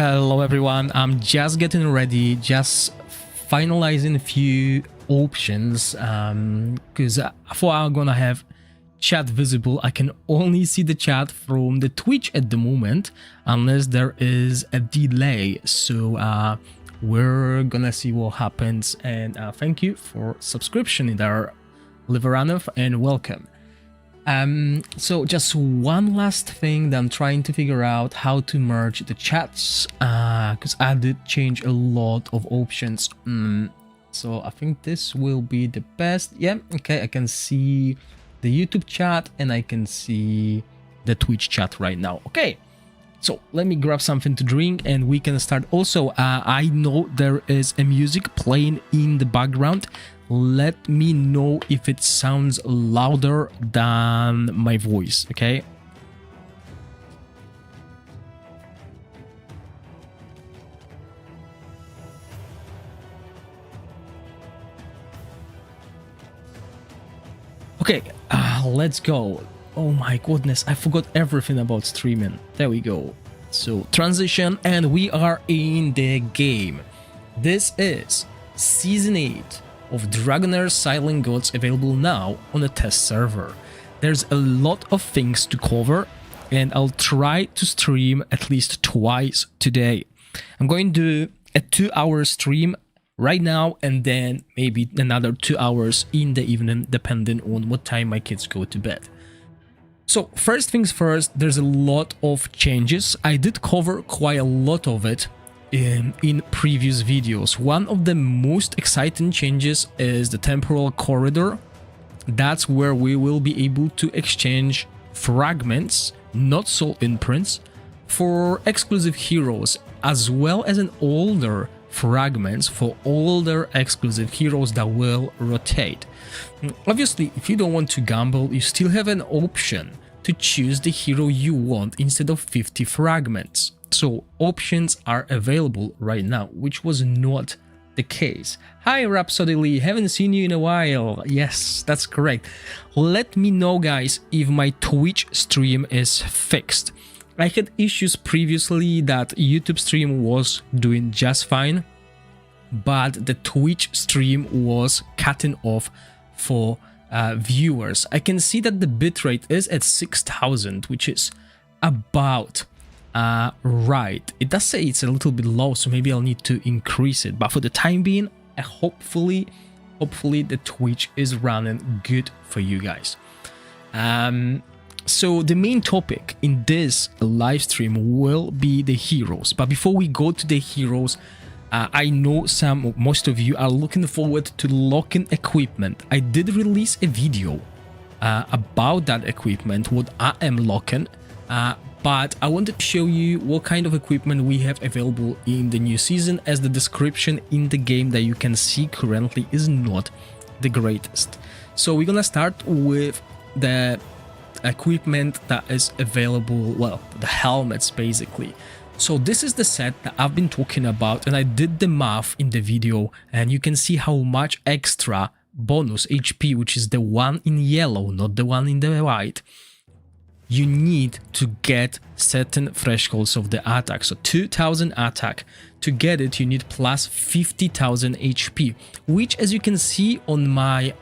Hello everyone, I'm just getting ready, just finalizing a few options because before I'm gonna have chat visible, I can only see the chat from the Twitch at the moment unless there is a delay. So we're gonna see what happens, and thank you for subscription in there, Liveranov, and welcome. So just one last thing that I'm trying to figure out how to merge the chats, because I did change a lot of options. So I think this will be the best. Yeah, okay, I can see the YouTube chat and I can see the Twitch chat right now. Okay, so let me grab something to drink and we can start. Also, I know there is a music playing in the background. Let me know if it sounds louder than my voice, okay? Okay, let's go. Oh my goodness, I forgot everything about streaming. There we go. So, transition, and we are in the game. This is Season 8 of Dragonheir Silent Gods, available now on a test server. There's a lot of things to cover and I'll try to stream at least twice today. I'm going to do a 2-hour stream right now and then maybe another 2 hours in the evening, depending on what time my kids go to bed. So first things first, there's a lot of changes. I did cover quite a lot of it in previous videos. One of the most exciting changes is the temporal corridor. That's where we will be able to exchange fragments, not soul imprints, for exclusive heroes, as well as an older fragments for older exclusive heroes that will rotate. Obviously, if you don't want to gamble, you still have an option to choose the hero you want instead of 50 fragments. So options are available right now, which was not the case. Hi Rhapsody Lee, haven't seen you in a while. Yes, that's correct. Let me know, guys, if my Twitch stream is fixed. I had issues previously that YouTube stream was doing just fine, but the Twitch stream was cutting off for viewers. I can see that the bitrate is at 6000, which is about right. It does say it's a little bit low, so maybe I'll need to increase it, but for the time being, hopefully the Twitch is running good for you guys. So the main topic in this live stream will be the heroes, but before we go to the heroes, I know most of you are looking forward to locking equipment. I did release a video about that equipment, what I am locking, but I wanted to show you what kind of equipment we have available in the new season, as the description in the game that you can see currently is not the greatest. So we're gonna start with the equipment that is available, well, the helmets basically. So this is the set that I've been talking about, and I did the math in the video, and you can see how much extra bonus HP, which is the one in yellow, not the one in the white, you need to get certain thresholds of the attack. So 2000 attack. To get it, you need plus 50,000 HP, which, as you can see on my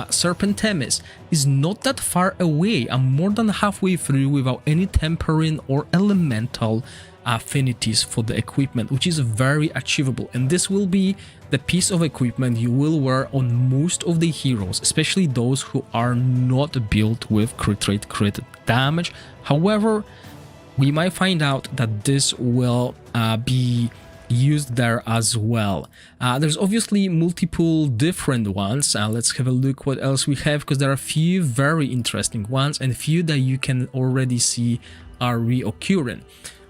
Serpent Themis, is not that far away. I'm more than halfway through without any tempering or elemental affinities for the equipment, which is very achievable, and this will be the piece of equipment you will wear on most of the heroes, especially those who are not built with crit rate, crit damage. However, we might find out that this will be used there as well. There's obviously multiple different ones. Let's have a look what else we have, because there are a few very interesting ones and a few that you can already see are reoccurring.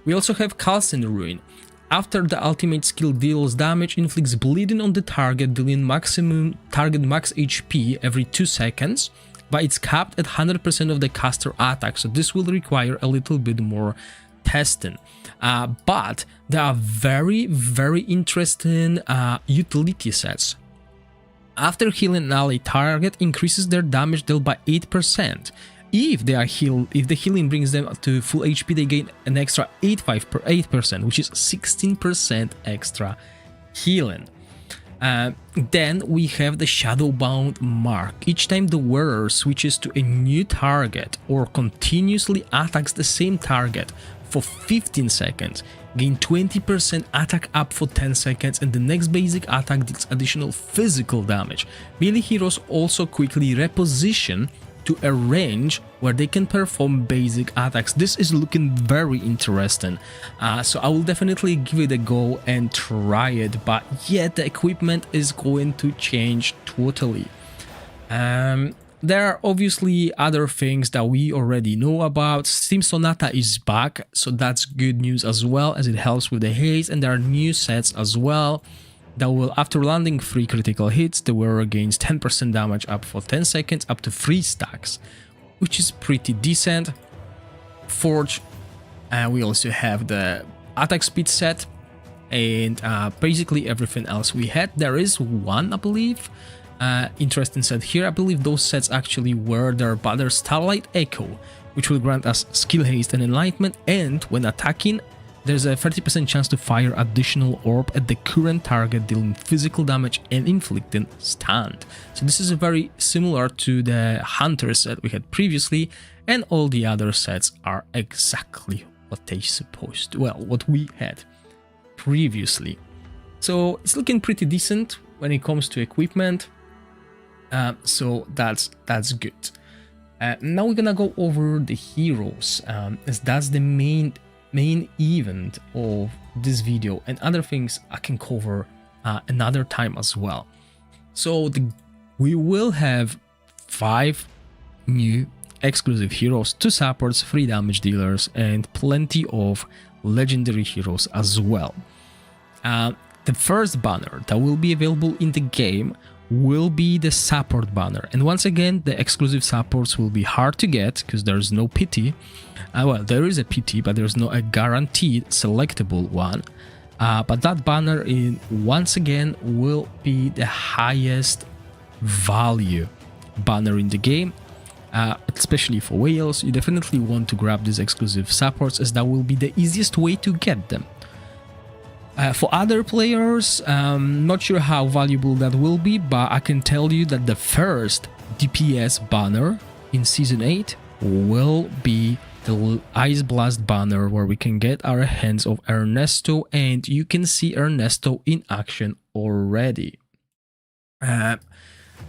We also have Calcin Ruin. After the ultimate skill deals damage, inflicts bleeding on the target, dealing maximum target max HP every 2 seconds, but it's capped at 100% of the caster attack, so this will require a little bit more testing. But there are very interesting utility sets. After healing an ally, target increases their damage dealt by 8%. if they are healed, if the healing brings them to full HP, they gain an extra 8%, which is 16% extra healing. Then we have the Shadowbound mark. Each time the wearer switches to a new target or continuously attacks the same target for 15 seconds, gain 20% attack up for 10 seconds, and the next basic attack deals additional physical damage. Melee heroes also quickly reposition to a range where they can perform basic attacks. This is looking very interesting, so I will definitely give it a go and try it, but yeah, the equipment is going to change totally. There are obviously other things that we already know about. Steam Sonata is back, so that's good news as well, as it helps with the haste, and there are new sets as well that will, after landing 3 critical hits, the wearer gains 10% damage up for 10 seconds, up to 3 stacks, which is pretty decent. Forge, we also have the attack speed set, and basically everything else we had. There is one, I believe, interesting set here. I believe those sets actually were their banner Starlight Echo, which will grant us skill haste and enlightenment, and when attacking, there's a 30% chance to fire additional orb at the current target, dealing physical damage and inflicting stun. So this is very similar to the Hunter set we had previously, and all the other sets are exactly what they supposed to, well, what we had previously. So it's looking pretty decent when it comes to equipment, so that's good. Now we're gonna go over the heroes, as that's the main event of this video, and other things I can cover another time as well. So we will have 5 new exclusive heroes, 2 supports, 3 damage dealers, and plenty of legendary heroes as well. The first banner that will be available in the game will be the support banner, and once again the exclusive supports will be hard to get because there's no PT. Well, there is a PT, but there's no a guaranteed selectable one, but that banner once again will be the highest value banner in the game, especially for whales. You definitely want to grab these exclusive supports, as that will be the easiest way to get them. For other players, not sure how valuable that will be, but I can tell you that the first DPS banner in Season 8 will be the Ice Blast banner, where we can get our hands of Ernesto, and you can see Ernesto in action already.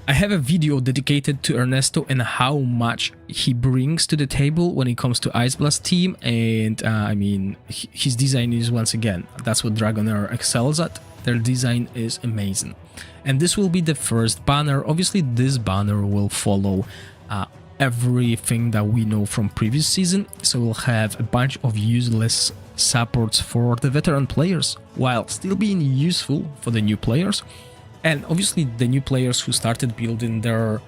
I have a video dedicated to Ernesto and how much he brings to the table when it comes to Ice Blast team, and I mean, his design is, once again, that's what Dragonheir excels at. Their design is amazing. And this will be the first banner. Obviously this banner will follow everything that we know from previous season, so we'll have a bunch of useless supports for the veteran players while still being useful for the new players. And obviously the new players who started building their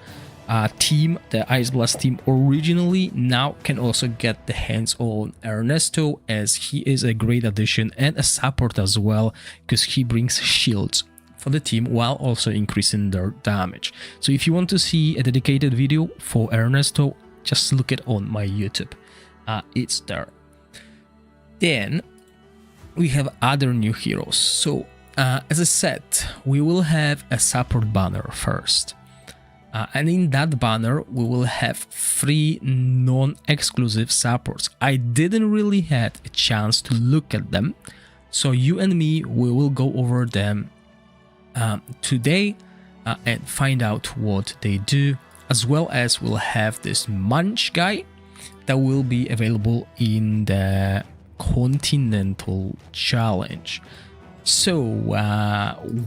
team, the Ice Blast team originally, now can also get the hands on Ernesto, as he is a great addition and a support as well, because he brings shields for the team while also increasing their damage. So if you want to see a dedicated video for Ernesto, just look it on my YouTube. It's there. Then we have other new heroes. So as I said, we will have a support banner first. And in that banner, we will have 3 non-exclusive supports. I didn't really have a chance to look at them, so you and me, we will go over them today and find out what they do, as well as we'll have this Munch guy that will be available in the Continental Challenge. So,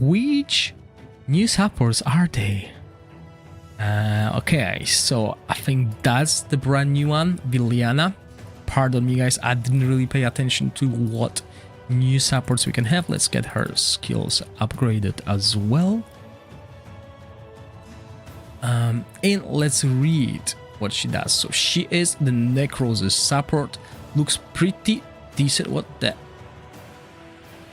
which new supports are they? Okay, so I think that's the brand new one, Viliana. Pardon me guys, I didn't really pay attention to what new supports we can have. Let's get her skills upgraded as well. And let's read what she does. So she is the Necrosis support. Looks pretty decent. What the...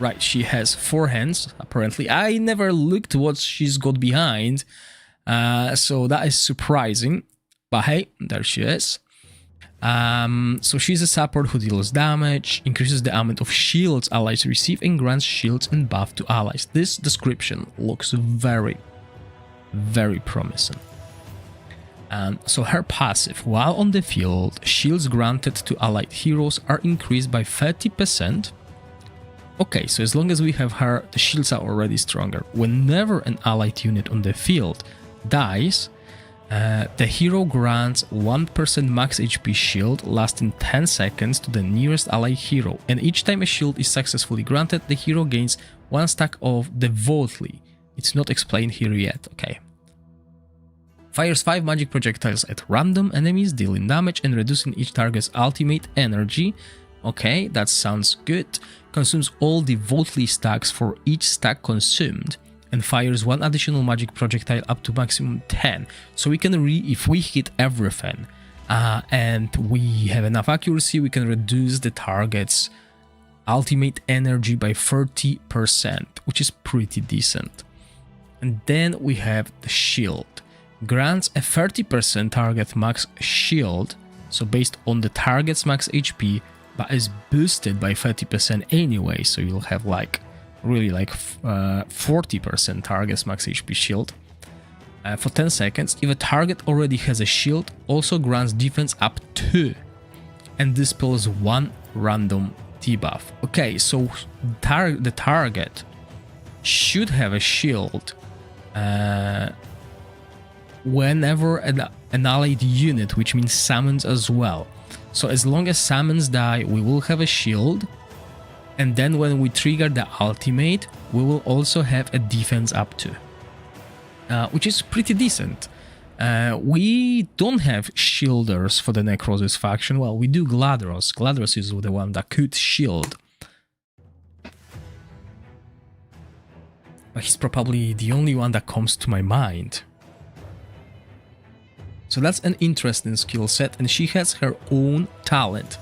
Right, she has 4 hands, apparently. I never looked what she's got behind, so that is surprising. But hey, there she is. So she's a support who deals damage, increases the amount of shields allies receive, and grants shields and buff to allies. This description looks very, very promising. So her passive, while on the field, shields granted to allied heroes are increased by 30%. Okay, so as long as we have her, the shields are already stronger. Whenever an allied unit on the field dies, the hero grants 1% max HP shield lasting 10 seconds to the nearest allied hero, and each time a shield is successfully granted, the hero gains 1 stack of devoutly. It's not explained here yet, okay. Fires 5 magic projectiles at random enemies, dealing damage and reducing each target's ultimate energy. Okay, that sounds good. Consumes all devoutly stacks for each stack consumed, and fires 1 additional magic projectile up to maximum 10. So we can if we hit everything and we have enough accuracy, we can reduce the target's ultimate energy by 30%, which is pretty decent. And then we have the shield. Grants a 30% target max shield, so based on the target's max HP, but is boosted by 30% anyway, so you'll have like really like 40% target's max HP shield for 10 seconds. If a target already has a shield, also grants defense up 2 and dispels 1 random debuff. Okay, so the target should have a shield whenever an allied unit, which means summons as well. So as long as summons die, we will have a shield, and then when we trigger the ultimate, we will also have a defense up to, which is pretty decent. We don't have shielders for the Necrosis faction. Well, we do Gladros. Gladros is the one that could shield, but he's probably the only one that comes to my mind. So that's an interesting skill set, and she has her own talent.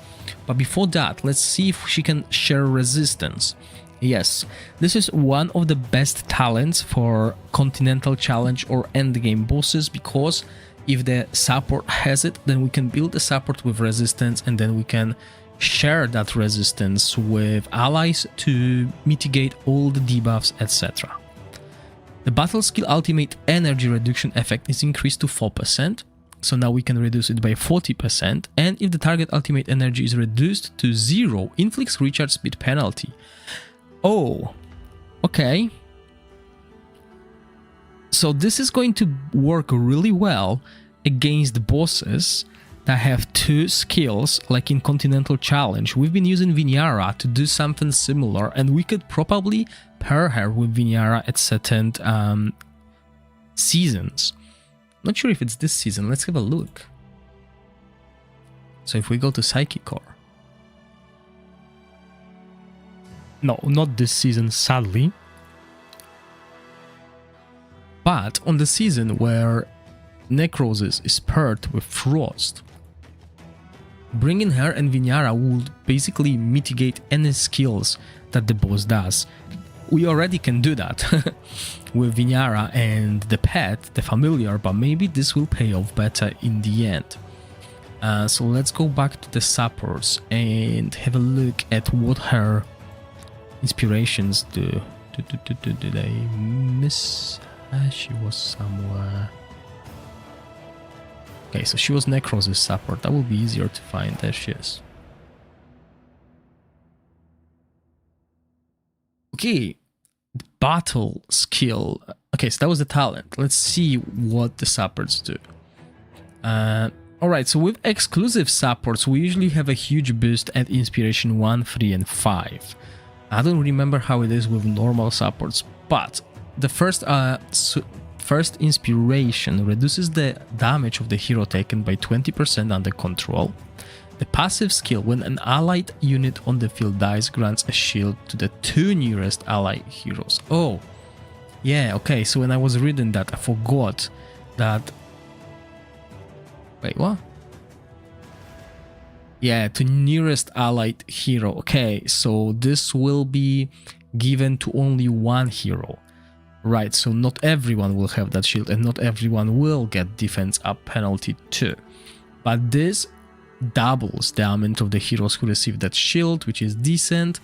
But before that, let's see if she can share resistance. Yes, this is one of the best talents for Continental Challenge or endgame bosses, because if the support has it, then we can build a support with resistance, and then we can share that resistance with allies to mitigate all the debuffs, etc. The battle skill ultimate energy reduction effect is increased to 4%. So now we can reduce it by 40%, and if the target ultimate energy is reduced to 0, inflicts recharge speed penalty. Oh, okay. So this is going to work really well against bosses that have 2 skills, like in Continental Challenge. We've been using Vinyara to do something similar, and we could probably pair her with Vinyara at certain seasons. Not sure if it's this season. Let's have a look. So if we go to Psychic Core. No, not this season, sadly. But on the season where Necrosis is paired with Frost, bringing her and Vinyara would basically mitigate any skills that the boss does. We already can do that with Vinyara and the pet, the familiar, but maybe this will pay off better in the end. So let's go back to the supports and have a look at what her inspirations do. Did I miss? She was somewhere. Okay, so she was Necrosis support. That will be easier to find. There she is. Okay, battle skill. Okay, so that was the talent. Let's see what the supports do. Alright, so with exclusive supports, we usually have a huge boost at Inspiration 1, 3, and 5. I don't remember how it is with normal supports, but the first Inspiration reduces the damage of the hero taken by 20% under control. The passive skill, when an allied unit on the field dies, grants a shield to the 2 nearest allied heroes. Oh, yeah, okay, so when I was reading that, I forgot that... Wait, what? Yeah, to nearest allied hero. Okay, so this will be given to only 1 hero. Right, so not everyone will have that shield, and not everyone will get defense up penalty too. But this doubles the amount of the heroes who receive that shield, which is decent.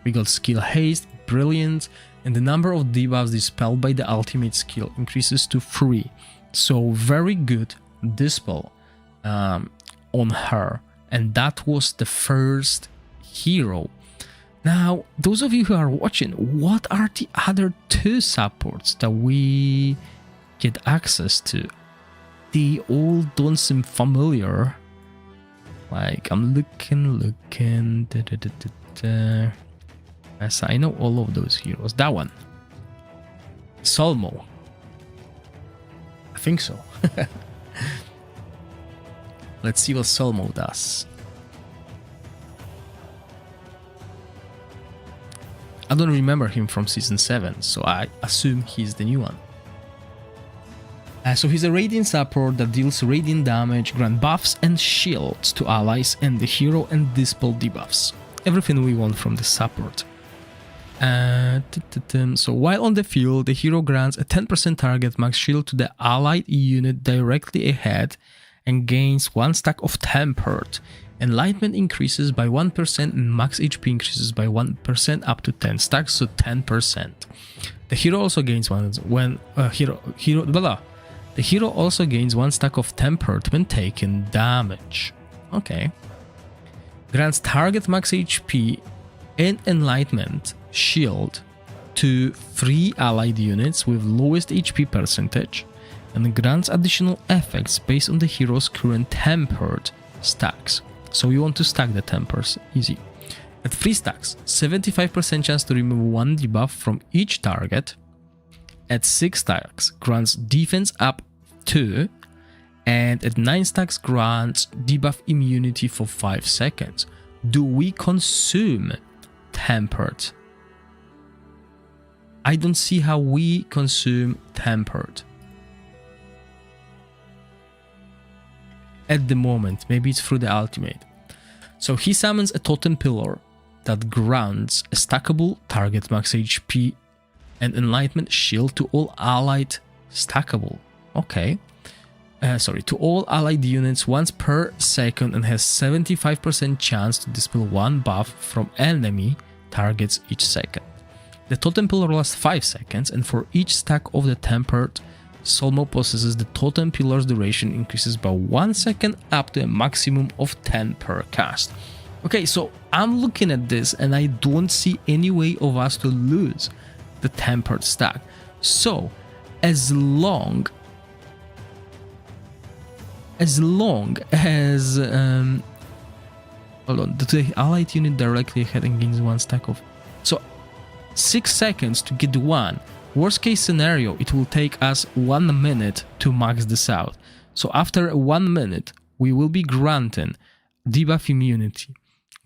We got skill haste, brilliant, and the number of debuffs dispelled by the ultimate skill increases to 3. So very good dispel on her, and that was the first hero. Now, those of you who are watching, what are the other 2 supports that we get access to? They all don't seem familiar. Like, I'm looking. Yes, I know all of those heroes. That one. Solmo. I think so. Let's see what Solmo does. I don't remember him from Season 7, so I assume he's the new one. So he's a radiant support that deals radiant damage, grant buffs and shields to allies and the hero, and dispel debuffs. Everything we want from the support. So while on the field, the hero grants a 10% target max shield to the allied unit directly ahead and gains 1 stack of Tempered. Enlightenment increases by 1% and max HP increases by 1% up to 10 stacks, so 10%. The hero also gains The hero also gains 1 stack of Tempered when taking damage. Okay. Grants target max HP and Enlightenment shield to 3 allied units with lowest HP percentage, and grants additional effects based on the hero's current Tempered stacks. So you want to stack the tempers, easy. At 3 stacks, 75% chance to remove 1 debuff from each target. At 6 stacks, grants defense up 2, and at 9 stacks grants debuff immunity for 5 seconds. Do we consume Tempered? I don't see how we consume Tempered. At the moment, maybe it's through the ultimate. So he summons a totem pillar that grants a stackable target max HP and enlightenment shield to all allied stackable. Okay. To all allied units once per second, and has 75% chance to dispel 1 buff from enemy targets each second. The totem pillar lasts 5 seconds, and for each stack of the Tempered Solmo possesses, the totem pillar's duration increases by 1 second up to a maximum of 10 per cast. Okay, so I'm looking at this and I don't see any way of us to lose the Tempered stack. So as long as hold on, the allied unit directly ahead and gains 1 stack of, so 6 seconds to get 1. Worst case scenario, it will take us 1 minute to max this out. So after 1 minute, we will be granting debuff immunity.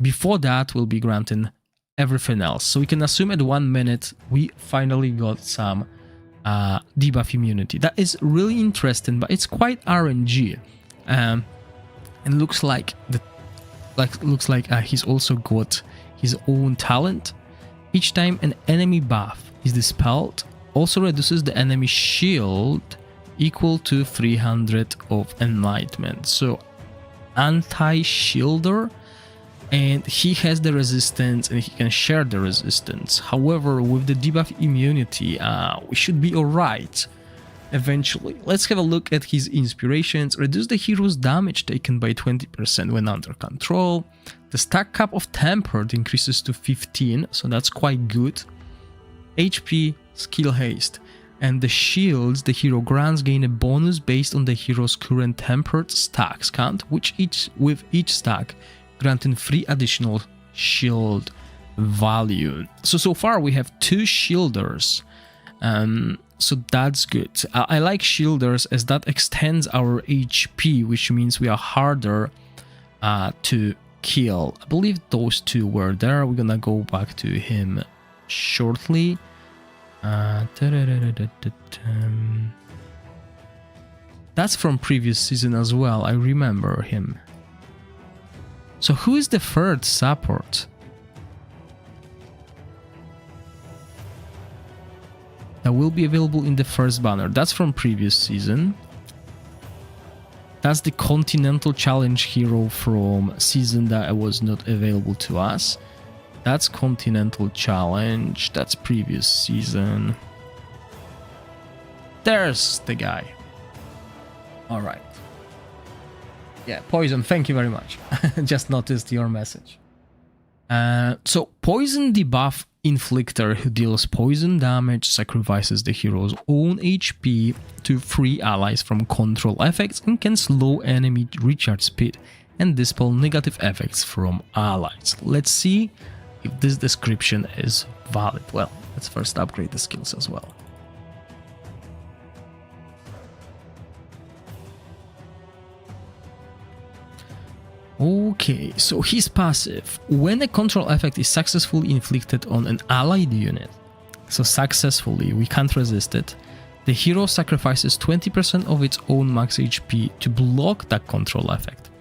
Before that, we'll be granting everything else. So we can assume at 1 minute, we finally got some debuff immunity. That is really interesting, but it's quite RNG. And looks like he's also got his own talent. Each time an enemy buff is dispelled, also reduces the enemy shield equal to 300 of enlightenment. So anti-shielder, and he has the resistance and he can share the resistance. However, with the debuff immunity, we should be alright eventually. Let's have a look at his inspirations. Reduce the hero's damage taken by 20% when under control. The stack cap of Tempered increases to 15, so that's quite good. HP, skill haste, and the shields the hero grants gain a bonus based on the hero's current Tempered stacks count, which with each stack granting 3 additional shield value. So far we have 2 shielders, so that's good. I like shielders as that extends our HP, which means we are harder to kill. I believe those 2 were there. We're gonna go back to him shortly. That's from previous season as well. I remember him. So who is the 3rd support that will be available in the first banner? That's from previous season. That's the Continental Challenge hero from season that was not available to us. That's Continental Challenge. That's previous season. There's the guy. All right. Yeah, Poison, thank you very much. Just noticed your message. So Poison debuff Inflictor, who deals poison damage, sacrifices the hero's own HP to free allies from control effects and can slow enemy recharge speed and dispel negative effects from allies. Let's see if this description is valid. Well, let's first upgrade the skills as well. Okay, so his passive. When a control effect is successfully inflicted on an allied unit, so successfully, we can't resist it, the hero sacrifices 20% of its own max HP to block that control effect.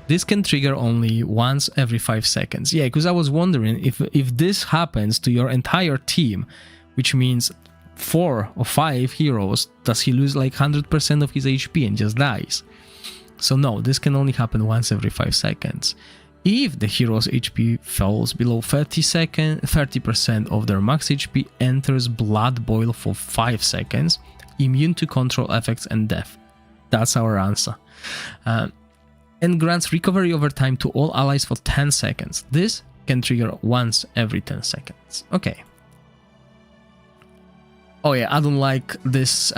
This can trigger only once every 5 seconds. Yeah, because I was wondering if this happens to your entire team, which means 4 or 5 heroes, does he lose like 100% of his HP and just dies? So no, this can only happen once every 5 seconds. If the hero's HP falls below 30% of their max HP, enters Blood Boil for 5 seconds, immune to control effects and death. That's our answer. And grants recovery over time to all allies for 10 seconds. This can trigger once every 10 seconds. Okay. Oh yeah, I don't like this.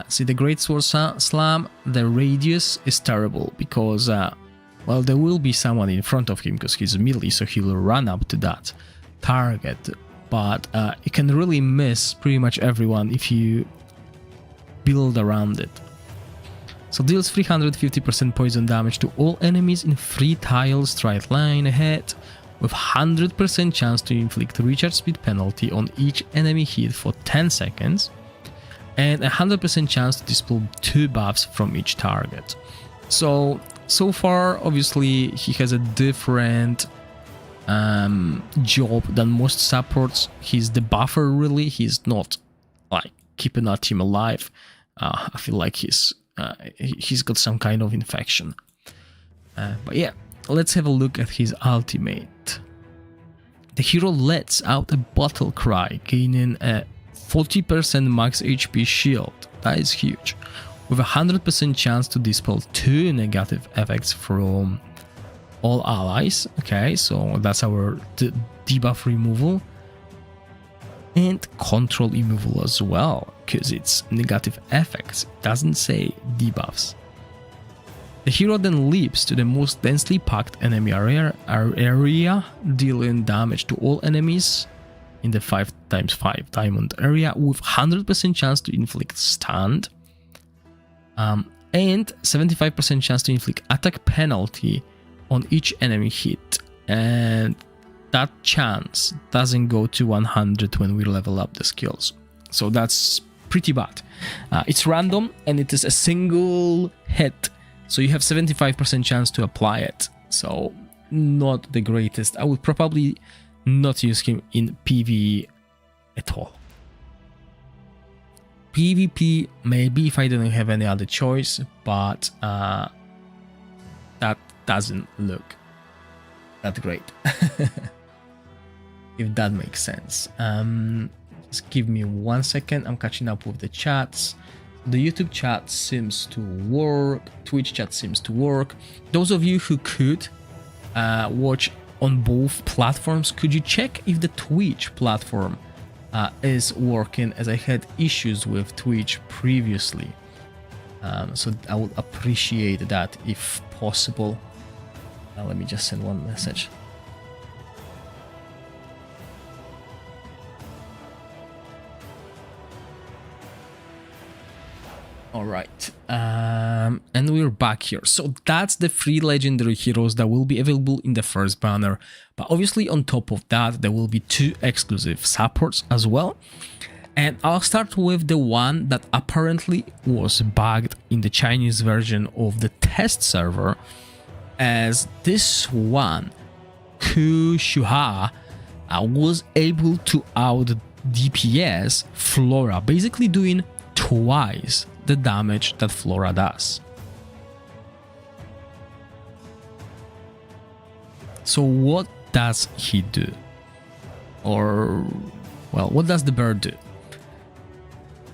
See, the Great Sword Slam, the radius is terrible because, well, there will be someone in front of him because he's melee, so he will run up to that target. But you can really miss pretty much everyone if you build around it. So deals 350% poison damage to all enemies in 3 tiles straight line ahead, with 100% chance to inflict recharge speed penalty on each enemy hit for 10 seconds, and 100% chance to dispel 2 buffs from each target. So far, obviously, he has a different job than most supports. He's the buffer, really. He's not like keeping our team alive. I feel like he's got some kind of infection. But yeah. Let's have a look at his ultimate. The hero lets out a battle cry, gaining a 40% max HP shield. That is huge. With a 100% chance to dispel 2 negative effects from all allies. Okay, so that's our debuff removal. And control removal as well, because it's negative effects. It doesn't say debuffs. The hero then leaps to the most densely packed enemy area, dealing damage to all enemies in the 5x5 diamond area with 100% chance to inflict stun, and 75% chance to inflict attack penalty on each enemy hit. And that chance doesn't go to 100 when we level up the skills. So that's pretty bad. It's random and it is a single hit. So you have 75% chance to apply it. So not the greatest. I would probably not use him in PvE at all. PvP, maybe if I didn't have any other choice, but that doesn't look that great. If that makes sense. Just give me 1 second. I'm catching up with the chats. The YouTube chat seems to work, Twitch chat seems to work. Those of you who could watch on both platforms, could you check if the Twitch platform is working, as I had issues with Twitch previously. So I would appreciate that if possible. Let me just send one message. All right, and we're back here. So that's the 3 legendary heroes that will be available in the first banner. But obviously on top of that, there will be 2 exclusive supports as well. And I'll start with the one that apparently was bugged in the Chinese version of the test server, as this one, Ku Shuha, was able to out DPS Flora, basically doing twice the damage that Flora does. So what does he do? Or, well, what does the bird do?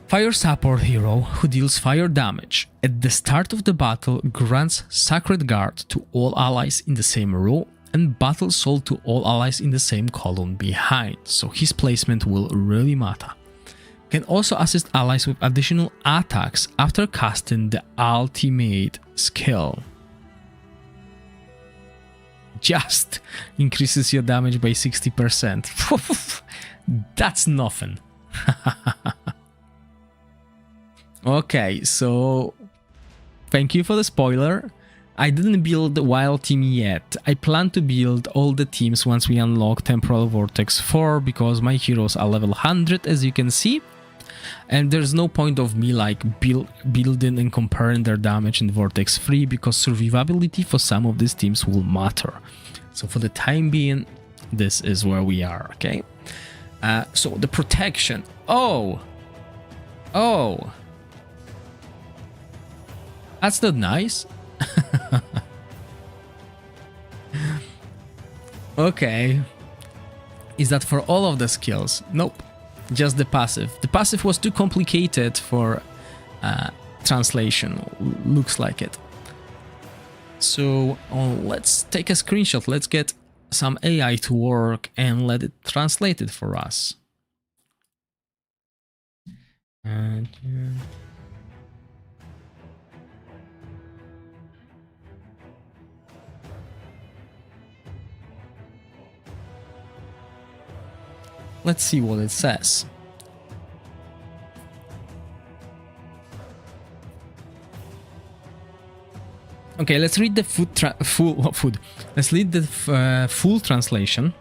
Fire support hero who deals fire damage at the start of the battle grants Sacred Guard to all allies in the same row and Battle Soul to all allies in the same column behind, so his placement will really matter. Can also assist allies with additional attacks after casting the ultimate skill. Just increases your damage by 60%. That's nothing. Okay, so thank you for the spoiler. I didn't build the Wild Team yet. I plan to build all the teams once we unlock Temporal Vortex 4 because my heroes are level 100 as you can see. And there's no point of me like building and comparing their damage in Vortex 3 because survivability for some of these teams will matter. So for the time being, this is where we are, okay? So the protection. Oh! That's not nice. Okay. Is that for all of the skills? Nope. Just the passive. The passive was too complicated for translation. Looks like it. So let's take a screenshot. Let's get some AI to work and let it translate it for us. And let's see what it says. Okay, let's read the Let's read the full translation,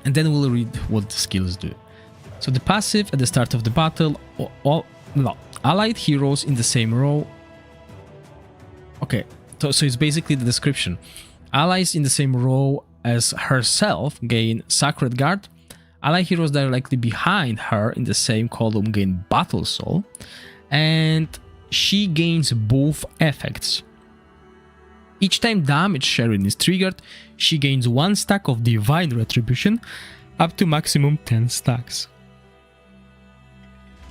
and then we'll read what the skills do. So the passive at the start of the battle, allied heroes in the same row. Okay, so it's basically the description. Allies in the same row as herself gain Sacred Guard. Ally heroes directly behind her in the same column gain Battle Soul, and she gains both effects. Each time damage sharing is triggered, she gains 1 stack of Divine Retribution, up to maximum 10 stacks.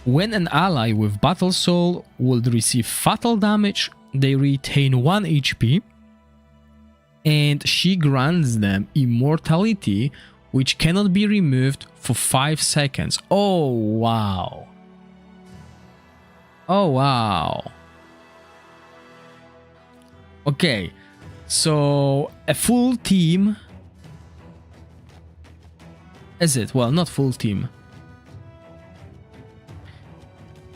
When an ally with Battle Soul would receive fatal damage, they retain 1 HP, and she grants them immortality, which cannot be removed for 5 seconds. Oh, wow. Oh, wow. Okay, so a full team... Is it? Well, not full team.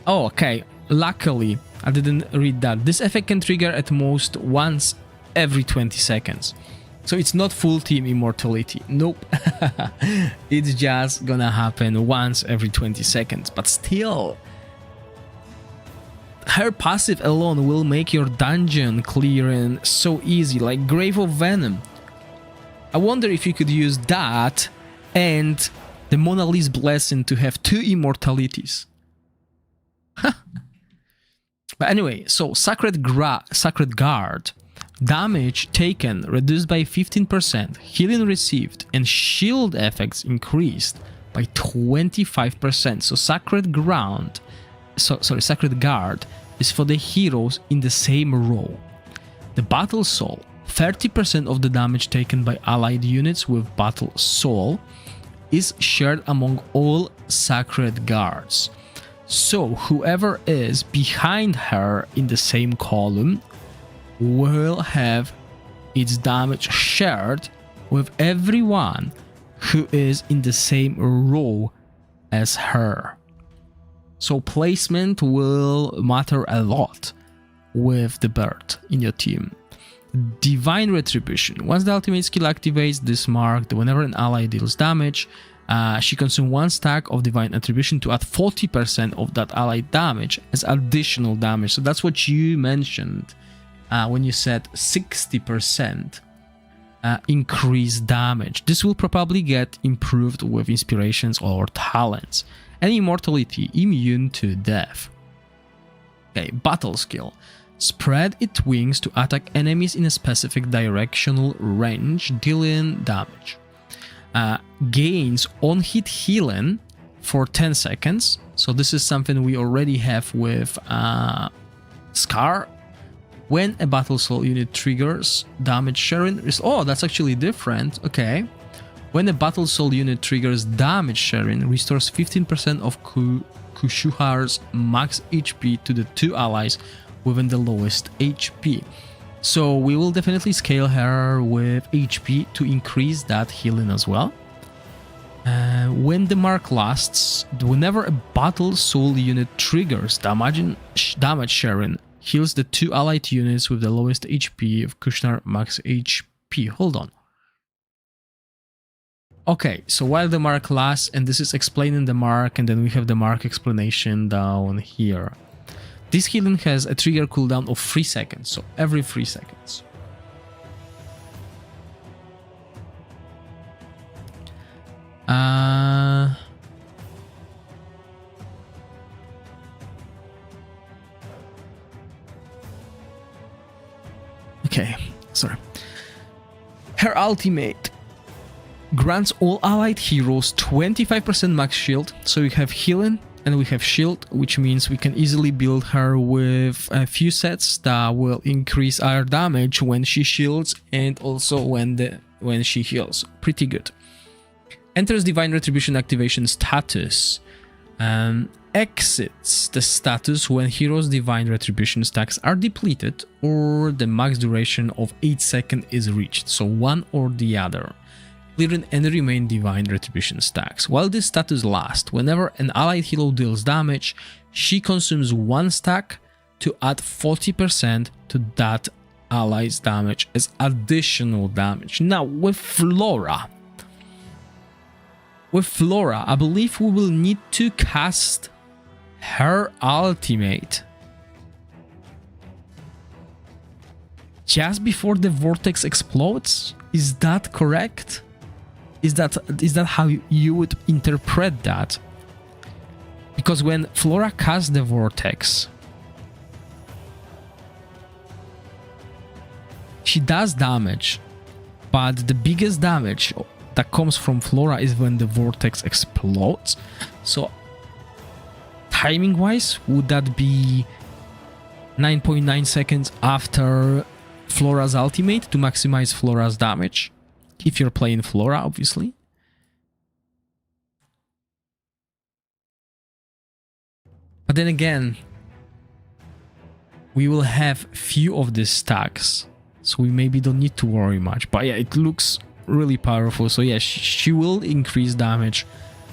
Oh, okay. Luckily, I didn't read that. This effect can trigger at most once every 20 seconds. So it's not full team immortality. Nope. It's just gonna happen once every 20 seconds. But still, her passive alone will make your dungeon clearing so easy, like Grave of Venom. I wonder if you could use that and the Mona Lisa's Blessing to have 2 immortalities. But anyway, so Sacred Guard. Damage taken reduced by 15%, healing received, and shield effects increased by 25%. So Sacred Guard is for the heroes in the same row. The Battle Soul, 30% of the damage taken by allied units with Battle Soul is shared among all Sacred Guards. So whoever is behind her in the same column will have its damage shared with everyone who is in the same row as her. So placement will matter a lot with the bird in your team. Divine Retribution. Once the ultimate skill activates, this marked whenever an ally deals damage, she consumes 1 stack of Divine Retribution to add 40% of that allied damage as additional damage. So that's what you mentioned when you said 60% increased damage. This will probably get improved with inspirations or talents. And immortality, immune to death. Okay, battle skill. Spread its wings to attack enemies in a specific directional range, dealing damage. Gains on-hit healing for 10 seconds. So this is something we already have with Scar. When a battle soul unit triggers damage sharing... Oh, that's actually different. Okay. When a battle soul unit triggers damage sharing, restores 15% of Kushuhar's max HP to the 2 allies within the lowest HP. So we will definitely scale her with HP to increase that healing as well. When the mark lasts, whenever a battle soul unit triggers damage sharing, heals the 2 allied units with the lowest HP of Kushnar max HP. Hold on. Okay, so while the mark lasts, and this is explaining the mark, and then we have the mark explanation down here. This healing has a trigger cooldown of 3 seconds, so every 3 seconds. Okay, sorry. Her ultimate grants all allied heroes 25% max shield, so we have healing and we have shield, which means we can easily build her with a few sets that will increase our damage when she shields and also when she heals. Pretty good. Enters Divine Retribution activation status. Exits the status when heroes' Divine Retribution stacks are depleted or the max duration of 8 seconds is reached, so one or the other. Clearing any remaining Divine Retribution stacks. While this status lasts, whenever an allied hero deals damage, she consumes 1 stack to add 40% to that ally's damage as additional damage. Now, with Flora, I believe we will need to cast her ultimate just before the vortex explodes. Is that correct? Is that how you would interpret that? Because when Flora casts the vortex, she does damage, but the biggest damage that comes from Flora is when the vortex explodes. So timing wise, would that be 9.9 seconds after Flora's ultimate to maximize Flora's damage? If you're playing Flora, obviously. But then again, we will have few of these stacks, so we maybe don't need to worry much. But yeah, it looks really powerful. So yeah, she will increase damage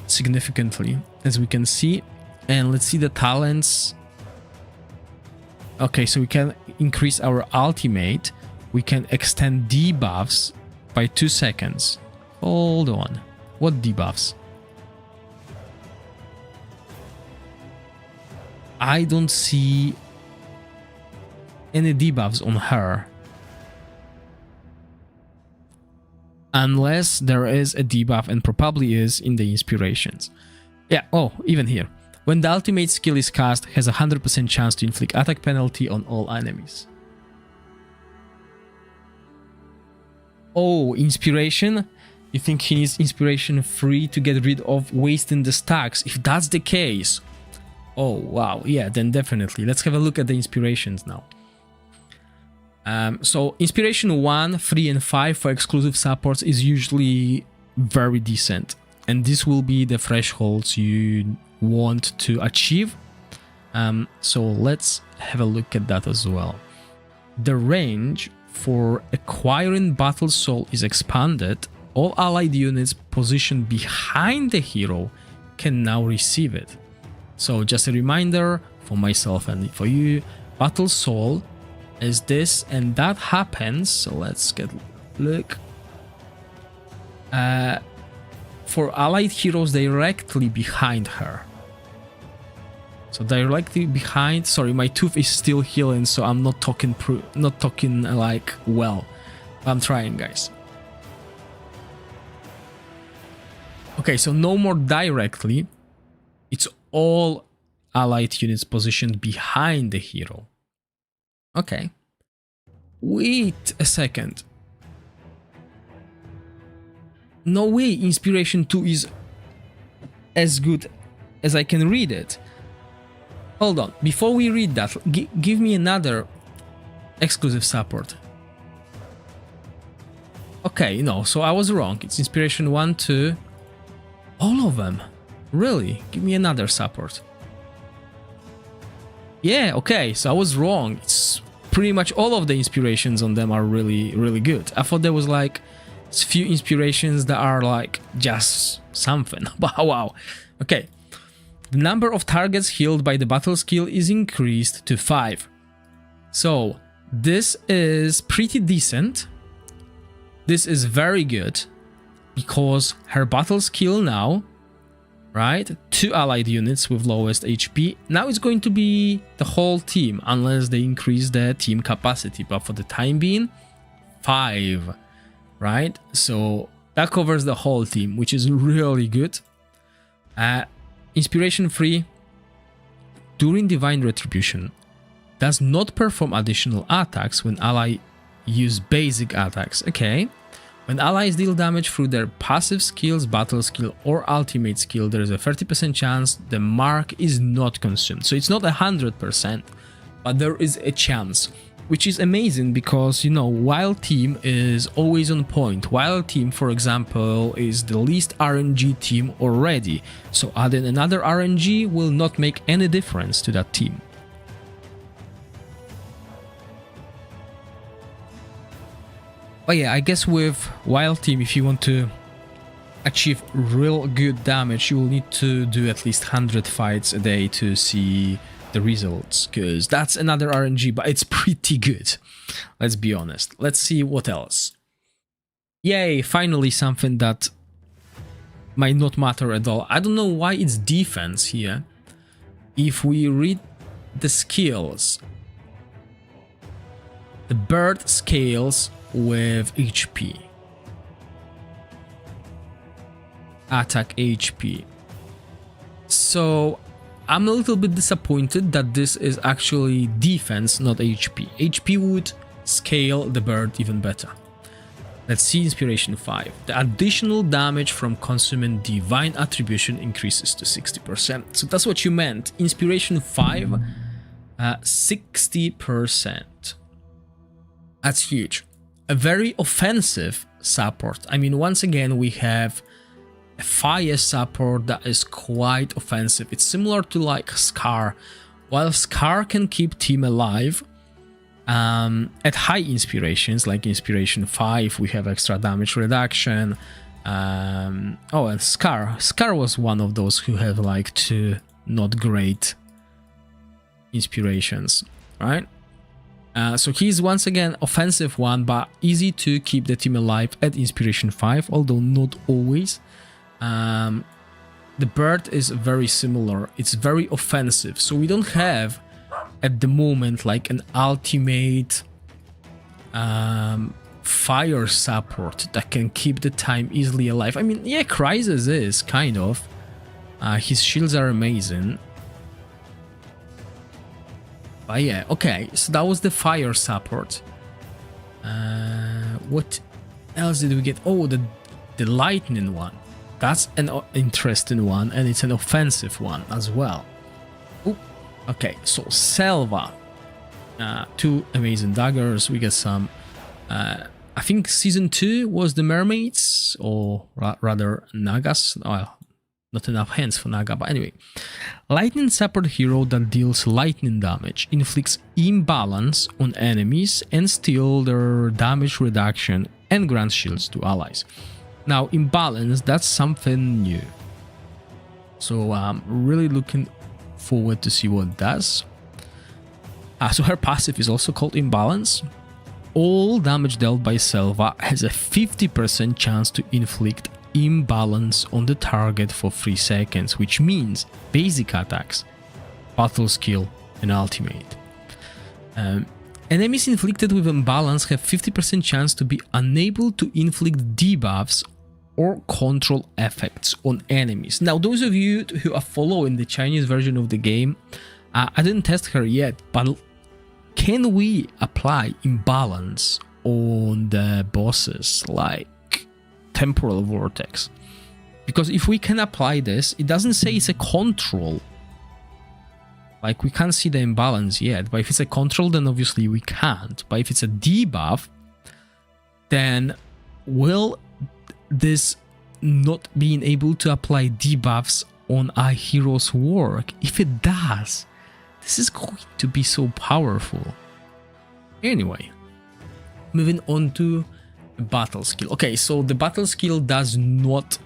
significantly, as we can see. And let's see the talents. Okay, so we can increase our ultimate. We can extend debuffs by 2 seconds. Hold on. What debuffs? I don't see any debuffs on her. Unless there is a debuff, and probably is in the inspirations. Yeah, oh, even here. When the ultimate skill is cast, has a 100% chance to inflict attack penalty on all enemies. Oh, inspiration? You think he needs inspiration 3 to get rid of wasting the stacks? If that's the case... Oh, wow. Yeah, then definitely. Let's have a look at the inspirations now. So, inspiration 1, 3, and 5 for exclusive supports is usually very decent. And this will be the thresholds you want to achieve. So, let's have a look at that as well. The range for acquiring Battle Soul is expanded. All allied units positioned behind the hero can now receive it. So just a reminder for myself and for you, Battle Soul is this, and that happens. So let's get a look. For allied heroes directly behind her. So directly behind. Sorry, my tooth is still healing, so I'm not talking like well. I'm trying, guys. Okay, so no more directly. It's all allied units positioned behind the hero. Okay. Wait a second. No way Inspiration 2 is as good as I can read it. Hold on, before we read that, give me another exclusive support. Okay, no, so I was wrong. It's Inspiration 1, 2, all of them. Really? Give me another support. Yeah, okay, so I was wrong. It's pretty much all of the inspirations on them are really, really good. I thought there was like a few inspirations that are like just something. But wow. Okay. The number of targets healed by the battle skill is increased to 5. So this is pretty decent. This is very good because her battle skill now, right? 2 allied units with lowest HP. Now it's going to be the whole team unless they increase the team capacity. But for the time being, 5, right? So that covers the whole team, which is really good. Inspiration 3, during Divine Retribution, does not perform additional attacks when allies use basic attacks. Okay. When allies deal damage through their passive skills, battle skill, or ultimate skill, there is a 30% chance the mark is not consumed. So it's not 100%, but there is a chance, which is amazing because, you know, Wild Team is always on point. Wild Team, for example, is the least RNG team already. So adding another RNG will not make any difference to that team. But yeah, I guess with Wild Team, if you want to achieve real good damage, you will need to do at least 100 fights a day to see the results, because that's another RNG, but it's pretty good. Let's be honest. Let's see what else. Yay, finally something that might not matter at all. I don't know why it's defense here. If we read the skills, the bird scales with HP, attack HP. So I'm a little bit disappointed that this is actually defense, not HP. HP would scale the bird even better. Let's see Inspiration 5. The additional damage from consuming Divine Attribution increases to 60%. So that's what you meant. Inspiration 5, 60%. That's huge. A very offensive support. I mean, once again, we have a fire support that is quite offensive. It's similar to like Scar. While Scar can keep team alive, at high inspirations, like Inspiration 5, we have extra damage reduction. And Scar was one of those who have like 2 not great inspirations, right? So he's once again offensive one, but easy to keep the team alive at Inspiration 5, although not always. The bird is very similar. It's very offensive, so we don't have at the moment like an ultimate fire support that can keep the time easily alive. I mean, yeah, Crisis is kind of. His shields are amazing. But yeah, okay, so that was the fire support. What else did we get? Oh, the lightning one. That's an interesting one, and it's an offensive one as well. Ooh, okay, so Selva. 2 amazing daggers. We get some... I think Season 2 was the mermaids, or rather Nagas. Well, not enough hands for Naga, but anyway. Lightning support hero that deals lightning damage, inflicts imbalance on enemies and steals their damage reduction and grants shields to allies. Now, imbalance, that's something new. So I'm really looking forward to see what it does. So her passive is also called Imbalance. All damage dealt by Selva has a 50% chance to inflict imbalance on the target for 3 seconds, which means basic attacks, battle skill, and ultimate. Enemies inflicted with imbalance have 50% chance to be unable to inflict debuffs or control effects on enemies. Now, those of you who are following the Chinese version of the game, I didn't test her yet, but can we apply imbalance on the bosses like temporal vortex? Because if we can apply this, it doesn't say it's a control. Like, we can't see the imbalance yet, but if it's a control, then obviously we can't. But if it's a debuff, then will this not being able to apply debuffs on our heroes work? If it does, this is going to be so powerful. Anyway, moving on to the battle skill. Okay, so the battle skill does not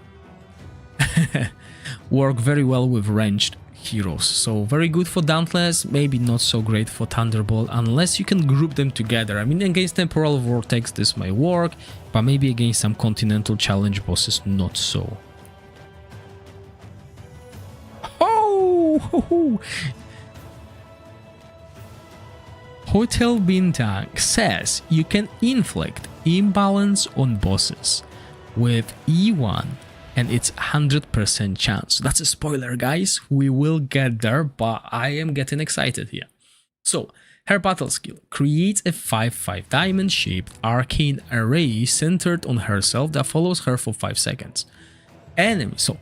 work very well with ranged heroes. So very good for Dauntless, maybe not so great for Thunderbolt, unless you can group them together. I mean, against Temporal Vortex this may work, but maybe against some Continental Challenge bosses not so. Oh! Hotel Bintang says you can inflict imbalance on bosses with E1 and it's 100% chance. That's a spoiler, guys. We will get there, but I am getting excited here. So, her battle skill creates a 5/5 diamond-shaped arcane array centered on herself that follows her for 5 seconds. Enemies, so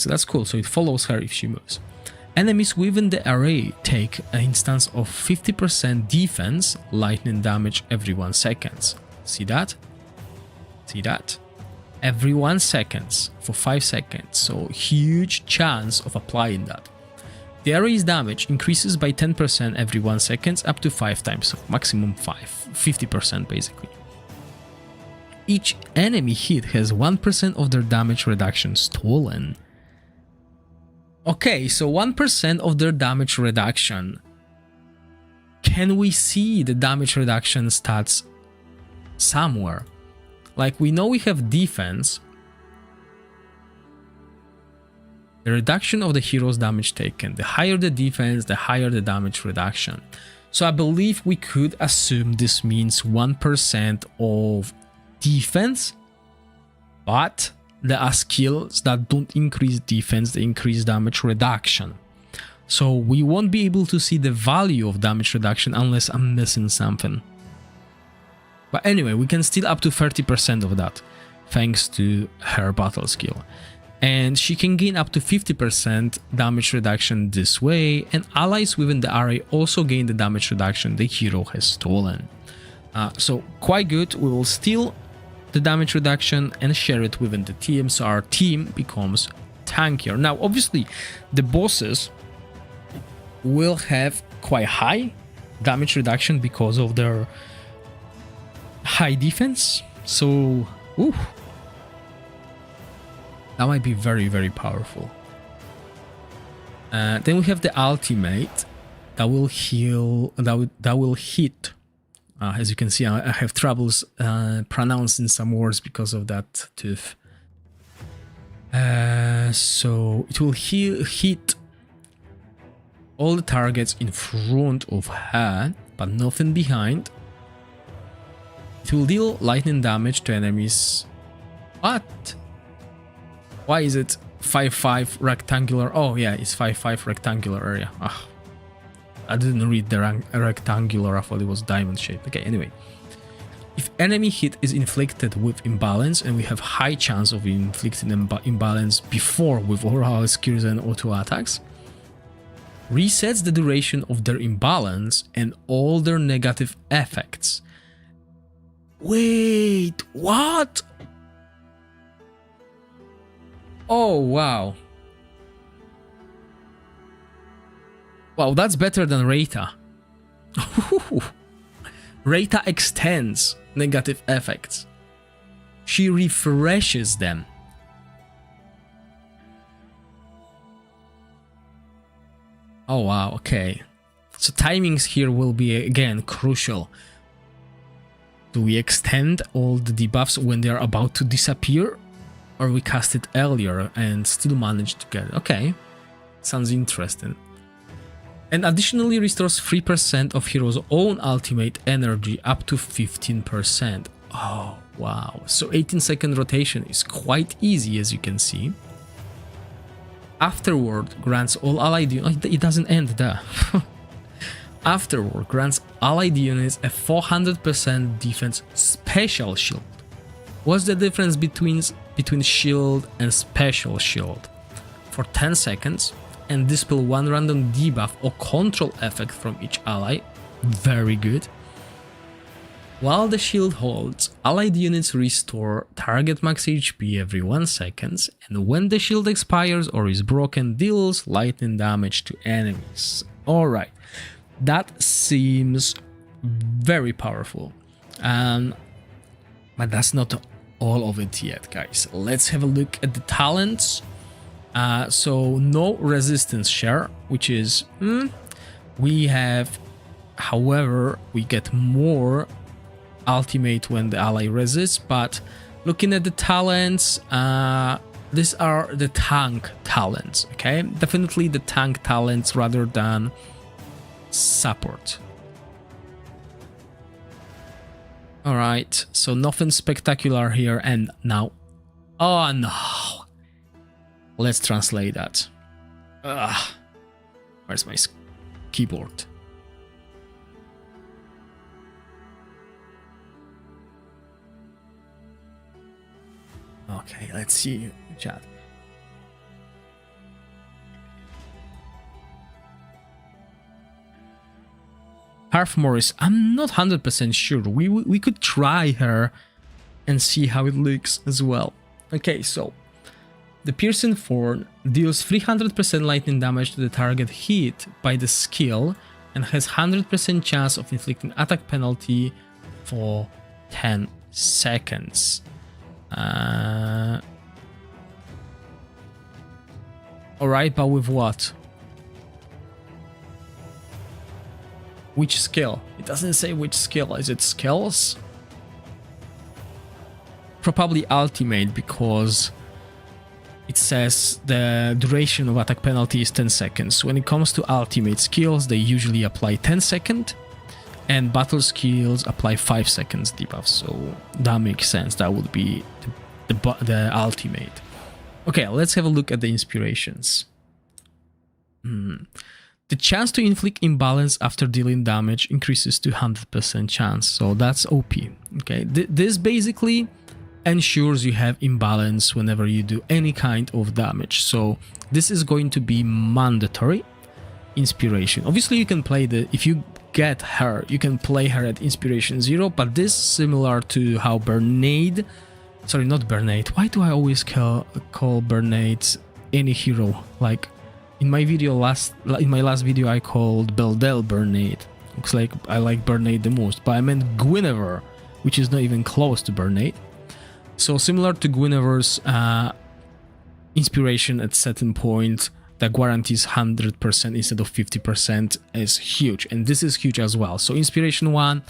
that's cool. So it follows her if she moves. Enemies within the array take an instance of 50% defense, lightning damage every 1 second. See that? See that? Every 1 second for 5 seconds, so huge chance of applying that. The array's damage increases by 10% every 1 second up to 5 times, so maximum 50% basically. Each enemy hit has 1% of their damage reduction stolen. Okay, so 1% of their damage reduction. Can we see the damage reduction stats somewhere? Like, we know we have defense. The reduction of the hero's damage taken. The higher the defense, the higher the damage reduction. So I believe we could assume this means 1% of defense, but there are skills that don't increase defense, they increase damage reduction. So we won't be able to see the value of damage reduction unless I'm missing something. But anyway, we can steal up to 30% of that thanks to her battle skill. And she can gain up to 50% damage reduction this way, and allies within the array also gain the damage reduction the hero has stolen. So quite good. We will steal the damage reduction and share it within the team, so our team becomes tankier. Now obviously the bosses will have quite high damage reduction because of their high defense, so that might be very, very powerful. Then we have the ultimate that will heal, that will hit. As you can see, I have troubles pronouncing some words because of that tooth. So it will hit all the targets in front of her, but nothing behind. It will deal lightning damage to enemies. What? Why is it 5/5 rectangular? Oh yeah, it's 5/5 rectangular area. I didn't read the rectangular, I thought it was diamond shaped. Okay, anyway. If enemy hit is inflicted with imbalance, and we have high chance of inflicting imbalance before with all our skills and auto attacks, resets the duration of their imbalance and all their negative effects. Wait, what? Oh, wow. Wow, that's better than Rata. Rata extends negative effects. She refreshes them. Oh wow, okay. So timings here will be again crucial. Do we extend all the debuffs when they are about to disappear? Or we cast it earlier and still manage to get it? Okay, sounds interesting. And additionally restores 3% of hero's own ultimate energy up to 15%. Oh, wow. So 18-second rotation is quite easy, as you can see. Afterward, grants all allied units... Oh, it doesn't end there. afterward grants allied units a 400% defense special shield. What's the difference between shield and special shield? For 10 seconds, and dispel one random debuff or control effect from each ally. Very good. While the shield holds, allied units restore target max HP every 1 second, and when the shield expires or is broken, deals lightning damage to enemies. Alright, that seems very powerful. But that's not all of it yet, guys. Let's have a look at the talents. So no resistance share, which is we have, however, we get more ultimate when the ally resists. But looking at the talents, these are the tank talents. Okay, definitely the tank talents rather than support. All right, so nothing spectacular here. And now, oh no, let's translate that. Where's my keyboard? Okay, let's see, chat. Harf Morris, I'm not 100% sure. We could try her and see how it looks as well. Okay, so the Piercing Thorn deals 300% lightning damage to the target hit by the skill and has 100% chance of inflicting attack penalty for 10 seconds. Alright, but with what? Which skill? It doesn't say which skill. Is it skills? Probably ultimate, because it says the duration of attack penalty is 10 seconds. When it comes to ultimate skills, they usually apply 10 seconds, and battle skills apply 5 seconds debuff. So that makes sense. That would be the ultimate. Okay, let's have a look at the inspirations. The chance to inflict imbalance after dealing damage increases to 100% chance, so that's OP. Okay, this basically ensures you have imbalance whenever you do any kind of damage, so this is going to be mandatory. Inspiration. Obviously, you can play if you get her, you can play her at Inspiration 0, but this is similar to how Bernade, sorry, not Bernade, why do I always call Bernade any hero? Like, in my last video I called Beldel Bernade. Looks like I like Bernade the most, but I meant Guinevere, which is not even close to Bernade. So similar to Guinevere's inspiration at certain point that guarantees 100% instead of 50% is huge, and this is huge as well. So Inspiration 1,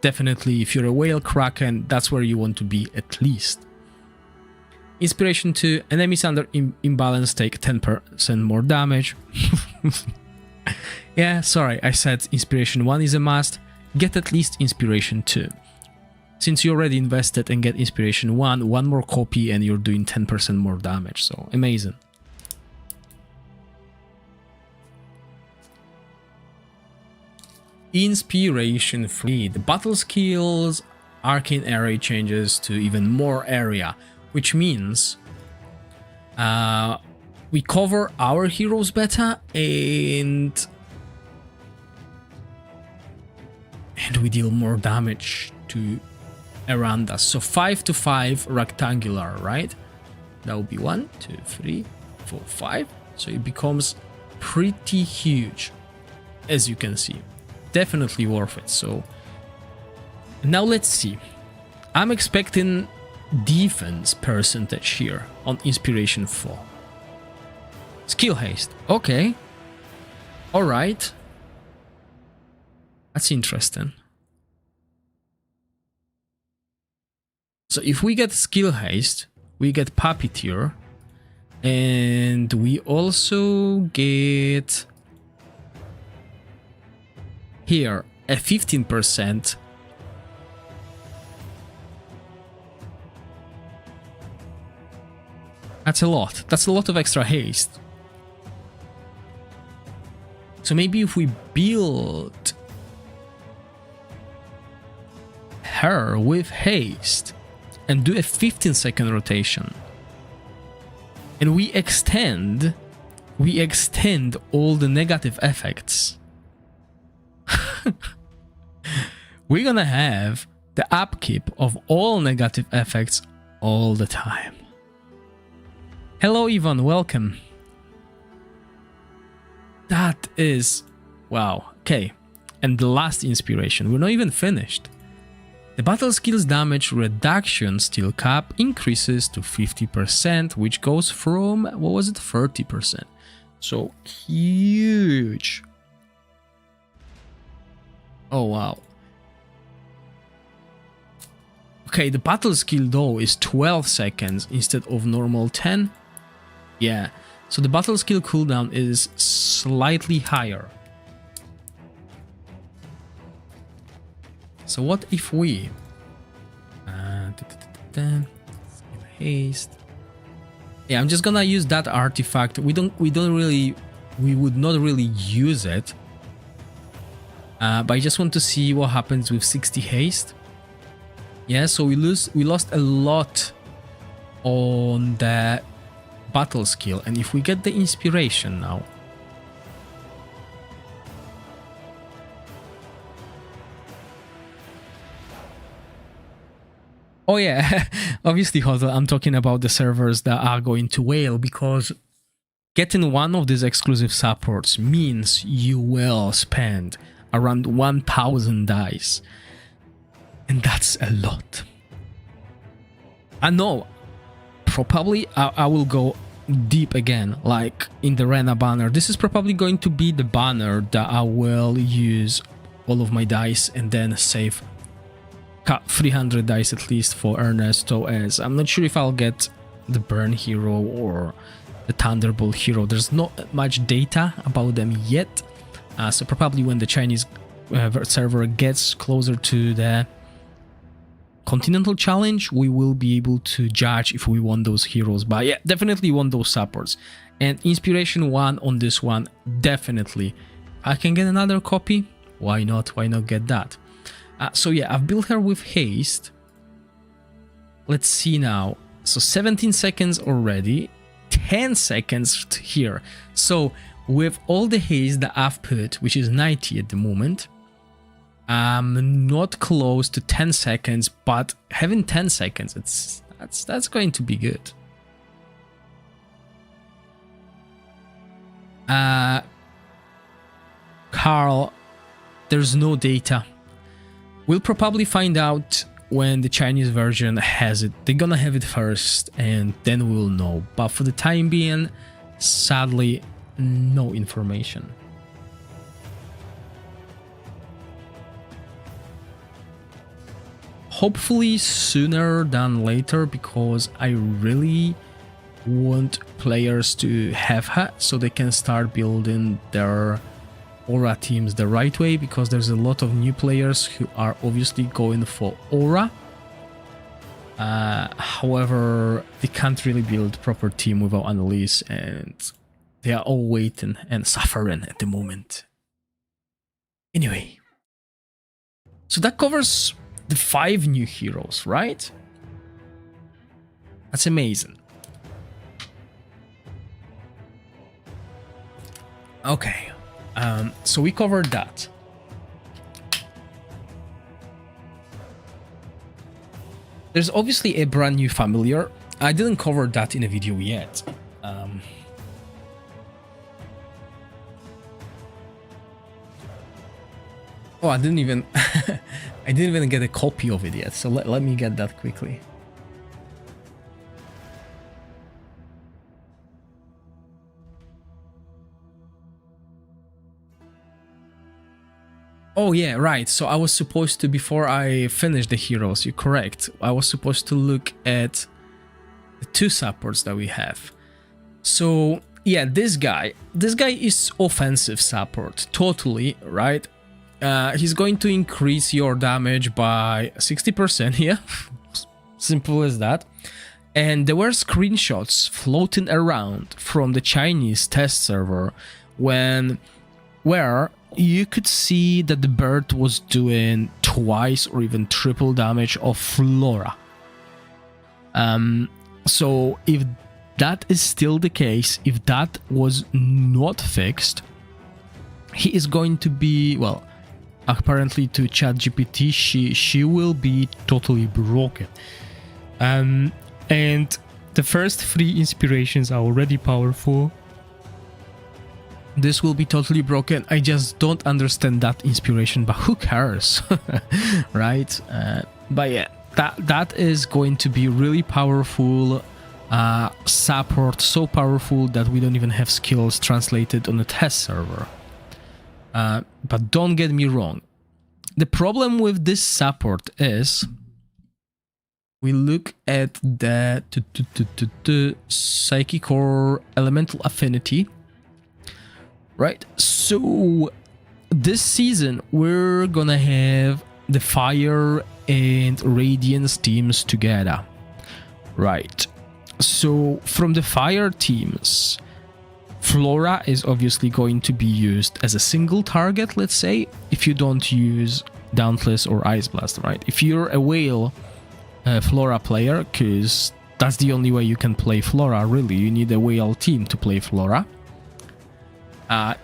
definitely if you're a Whale Kraken, that's where you want to be at least. Inspiration 2, enemies under imbalance take 10% more damage. Yeah, sorry, I said Inspiration 1 is a must. Get at least Inspiration 2. Since you already invested and get Inspiration 1, one more copy and you're doing 10% more damage, so amazing. Inspiration 3, the battle skills, Arcane Array changes to even more area, which means we cover our heroes better and we deal more damage to around us. So 5 to 5 rectangular, right? That would be 1, 2, 3, 4, 5. So it becomes pretty huge, as you can see. Definitely worth it. So now let's see. I'm expecting defense percentage here on Inspiration 4. Skill haste. Okay. Alright. That's interesting. So if we get skill haste, we get Puppeteer, and we also get here a 15%. That's a lot. That's a lot of extra haste. So maybe if we build her with haste and do a 15-second rotation. And we extend all the negative effects. We're gonna have the upkeep of all negative effects all the time. Hello Ivan, welcome. That is... wow. Okay. And the last inspiration. We're not even finished. The battle skill's damage reduction skill cap increases to 50%, which goes from, what was it, 30%. So huge. Oh wow. Okay, the battle skill though is 12 seconds instead of normal 10. Yeah, so the battle skill cooldown is slightly higher. So what if we haste? Yeah, I'm just gonna use that artifact. We would not really use it. But I just want to see what happens with 60 haste. Yeah, so we lost a lot on the battle skill, and if we get the inspiration now. Oh yeah, obviously, Hotel, I'm talking about the servers that are going to whale, because getting one of these exclusive supports means you will spend around 1000 dice. And that's a lot. I know, probably I will go deep again, like in the Rena banner. This is probably going to be the banner that I will use all of my dice and then save 300 dice at least for Ernesto, as I'm not sure if I'll get the Burn hero or the Thunderbolt hero. There's not much data about them yet, so probably when the Chinese server gets closer to the Continental Challenge, we will be able to judge if we want those heroes. But yeah, definitely want those supports. And Inspiration 1 on this one, definitely. I can get another copy, why not? Why not get that? So yeah, I've built her with haste. Let's see now. So 17 seconds already, 10 seconds here. So with all the haste that I've put, which is 90 at the moment, I'm not close to 10 seconds, but having 10 seconds, that's going to be good. Carl, there's no data. We'll probably find out when the Chinese version has it. They're gonna have it first, and then we'll know. But for the time being, sadly, no information. Hopefully sooner than later, because I really want players to have her so they can start building their aura teams the right way, because there's a lot of new players who are obviously going for aura. However, they can't really build proper team without Annalise, and they are all waiting and suffering at the moment. Anyway, so that covers the 5 new heroes, right? That's amazing. Okay, so we covered that. There's obviously a brand new familiar. I didn't cover that in a video yet. Oh, I didn't even I didn't even get a copy of it yet, so let me get that quickly. Oh yeah, right. So I was supposed to, before I finish the heroes, you're correct. I was supposed to look at the 2 supports that we have. So yeah, this guy is offensive support, totally, right? He's going to increase your damage by 60%, yeah, simple as that. And there were screenshots floating around from the Chinese test server where you could see that the bird was doing twice or even triple damage of Flora. So if that is still the case, if that was not fixed, he is going to be, well, apparently to ChatGPT, she will be totally broken. And the first 3 inspirations are already powerful. This will be totally broken. I just don't understand that inspiration, but who cares? Right? But yeah, that is going to be really powerful support, so powerful that we don't even have skills translated on a test server. But don't get me wrong. The problem with this support is we look at the Psychic or Elemental Affinity. Right, so this season we're gonna have the Fire and Radiance teams together. Right, so from the Fire teams, Flora is obviously going to be used as a single target, let's say, if you don't use Dauntless or Ice Blast, right? If you're a Whale Flora player, because that's the only way you can play Flora, really, you need a Whale team to play Flora.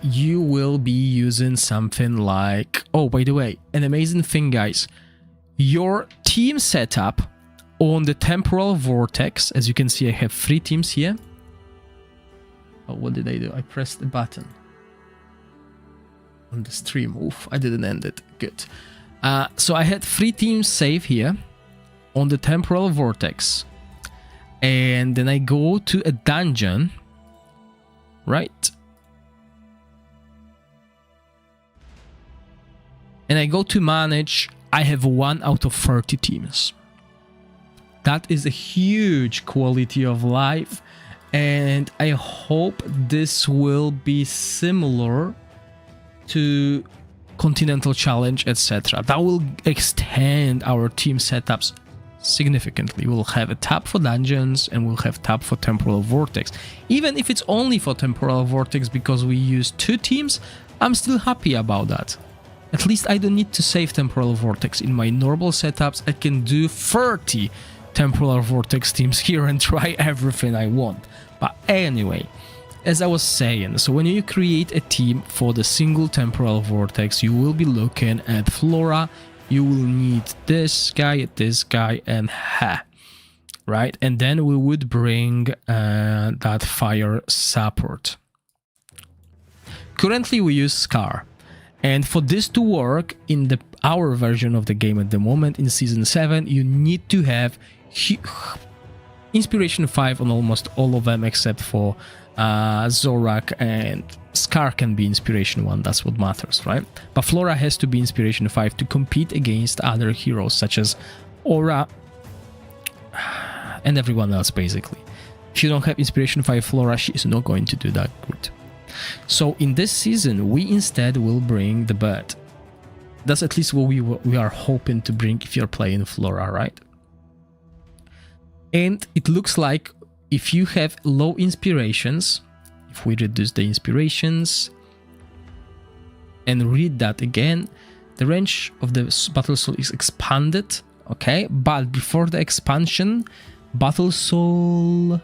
You will be using something like... Oh, by the way, an amazing thing, guys. Your team setup on the Temporal Vortex, as you can see, I have 3 teams here. Oh, what did I do? I pressed the button on the stream. Oof, I didn't end it. Good. So I had 3 teams save here on the Temporal Vortex. And then I go to a dungeon, right? And I go to manage, I have 1 out of 30 teams. That is a huge quality of life, and I hope this will be similar to Continental Challenge, etc. That will extend our team setups significantly. We'll have a tab for dungeons and we'll have tab for Temporal Vortex. Even if it's only for Temporal Vortex because we use 2 teams, I'm still happy about that. At least I don't need to save Temporal Vortex. In my normal setups, I can do 30 Temporal Vortex teams here and try everything I want. But anyway, as I was saying, so when you create a team for the single Temporal Vortex, you will be looking at Flora, you will need this guy, and ha, right? And then we would bring that Fire support. Currently we use Scar. And for this to work in our version of the game at the moment, in Season 7, you need to have Inspiration 5 on almost all of them except for Zorak, and Scar can be Inspiration 1, that's what matters, right? But Flora has to be Inspiration 5 to compete against other heroes such as Aura and everyone else, basically. If you don't have Inspiration 5 Flora, she is not going to do that good. So in this season, we instead will bring the bird. That's at least what we are hoping to bring if you're playing Flora, right? And it looks like if you have low inspirations, if we reduce the inspirations and read that again, the range of the Battle Soul is expanded, okay? But before the expansion, Battle Soul...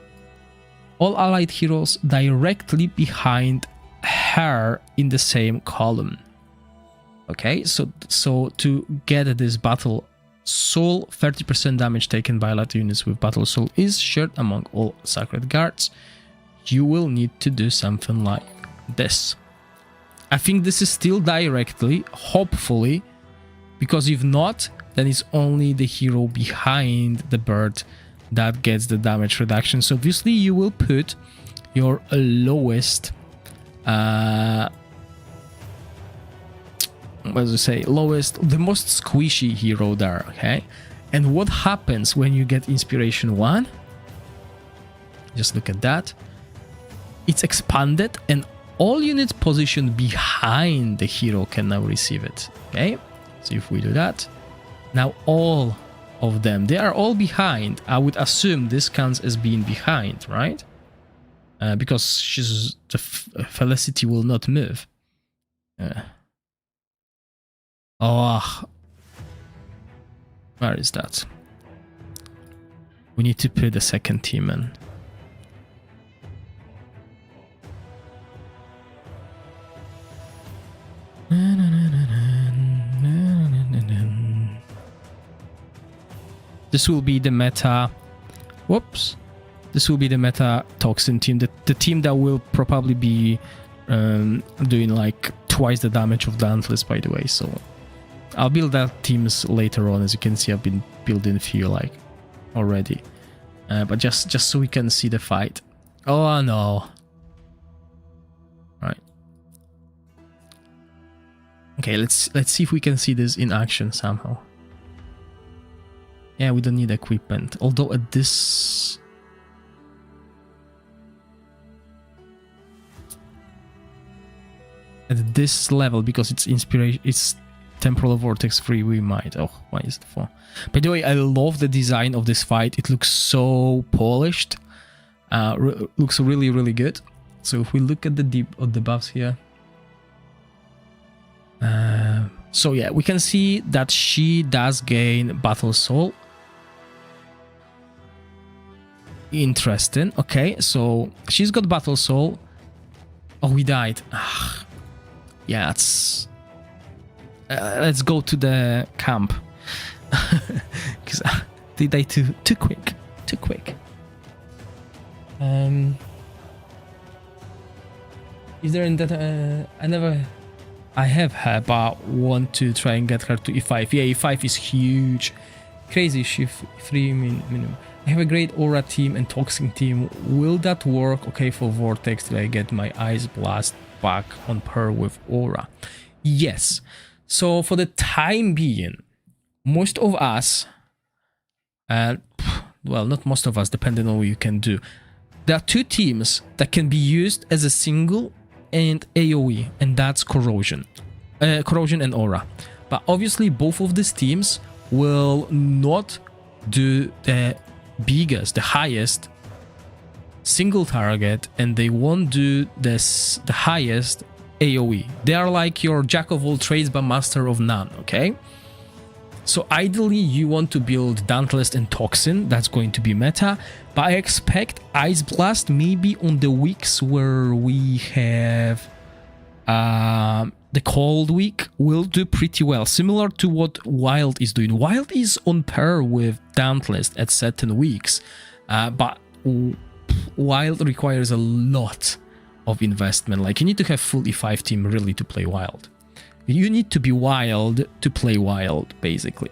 all allied heroes directly behind her in the same column. Okay, so to get this Battle Soul, 30% damage taken by allied units with Battle Soul is shared among all Sacred Guards. You will need to do something like this. I think this is still directly, hopefully, because if not, then it's only the hero behind the bird that gets the damage reduction. So obviously you will put your lowest the most squishy hero there, okay? And what happens when you get Inspiration 1? Just look at that. It's expanded and all units positioned behind the hero can now receive it, okay? So if we do that, now all of them, they are all behind. I would assume this counts as being behind, right? Because the Felicity will not move. Oh, where is that? We need to put the second team in. This will be the meta. Whoops. This will be the meta Toxin team. The team that will probably be doing like twice the damage of Dauntless, by the way. So I'll build that teams later on. As you can see, I've been building a few like already. But just so we can see the fight. Oh no. Right. Okay, let's see if we can see this in action somehow. Yeah, we don't need equipment. Although at this level, because it's inspiration, it's temporal vortex free, we might. Oh, why is it for? By the way, I love the design of this fight. It looks so polished. Looks really, really good. So if we look at the buffs here. So yeah, we can see that she does gain Battle Soul. Interesting. Okay, so she's got Battle Soul. Oh, we died. Yeah, let's go to the camp. Because they died too quick. Too quick. Is there in that... I have her, but want to try and get her to E5. Yeah, E5 is huge. Crazy shift 3 minimum. I have a great aura team and toxic team. Will that work? Okay, for Vortex, did I get my Ice Blast back on par with aura? Yes. So for the time being, most of us, well, not most of us, depending on what you can do. There are two teams that can be used as a single and AoE, and that's Corrosion and Aura. But obviously both of these teams will not do the biggest, the highest single target, and they won't do the highest AoE. They are like your jack of all trades but master of none, okay? So ideally you want to build Dauntless and Toxin, that's going to be meta, but I expect Ice Blast maybe on the weeks where we have the cold week will do pretty well, similar to what Wild is doing. Wild is on par with Dauntless at certain weeks, but Wild requires a lot of investment. Like you need to have full E5 team really to play Wild. You need to be Wild to play Wild, basically.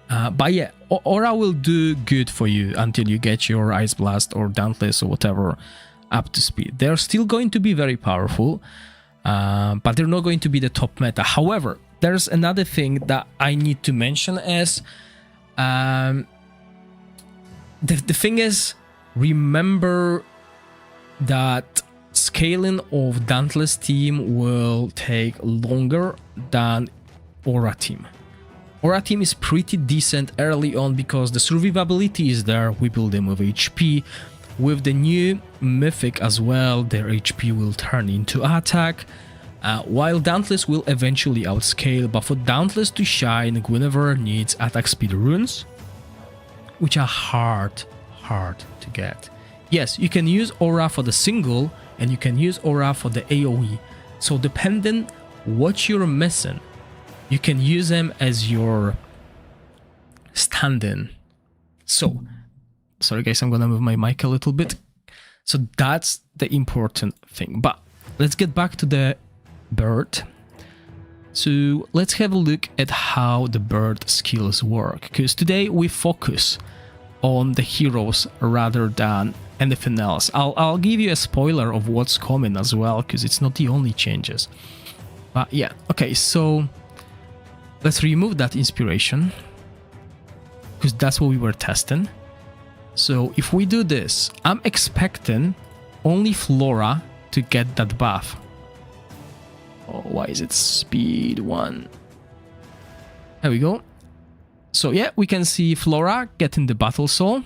But yeah, Aura will do good for you until you get your Ice Blast or Dauntless or whatever up to speed. They're still going to be very powerful, but they're not going to be the top meta. However, there's another thing that I need to mention as the thing is, remember that scaling of Dauntless team will take longer than Aura team. Aura team is pretty decent early on because the survivability is there. We build them with HP. With the new mythic as well, their HP will turn into attack. While Dauntless will eventually outscale, but for Dauntless to shine, Guinevere needs attack speed runes, which are hard to get. Yes, you can use Aura for the single, and you can use Aura for the AoE. So depending what you're missing, you can use them as your stand-in. So, sorry guys, I'm gonna move my mic a little bit. So that's the important thing. But let's get back to the bird. So let's have a look at how the bird skills work. Because today we focus on the heroes rather than anything else. I'll give you a spoiler of what's coming as well, because it's not the only changes. But yeah, okay, so let's remove that inspiration, because that's what we were testing. So if we do this, I'm expecting only Flora to get that buff. Oh, why is it speed 1? There we go. So yeah, we can see Flora getting the Battle Soul.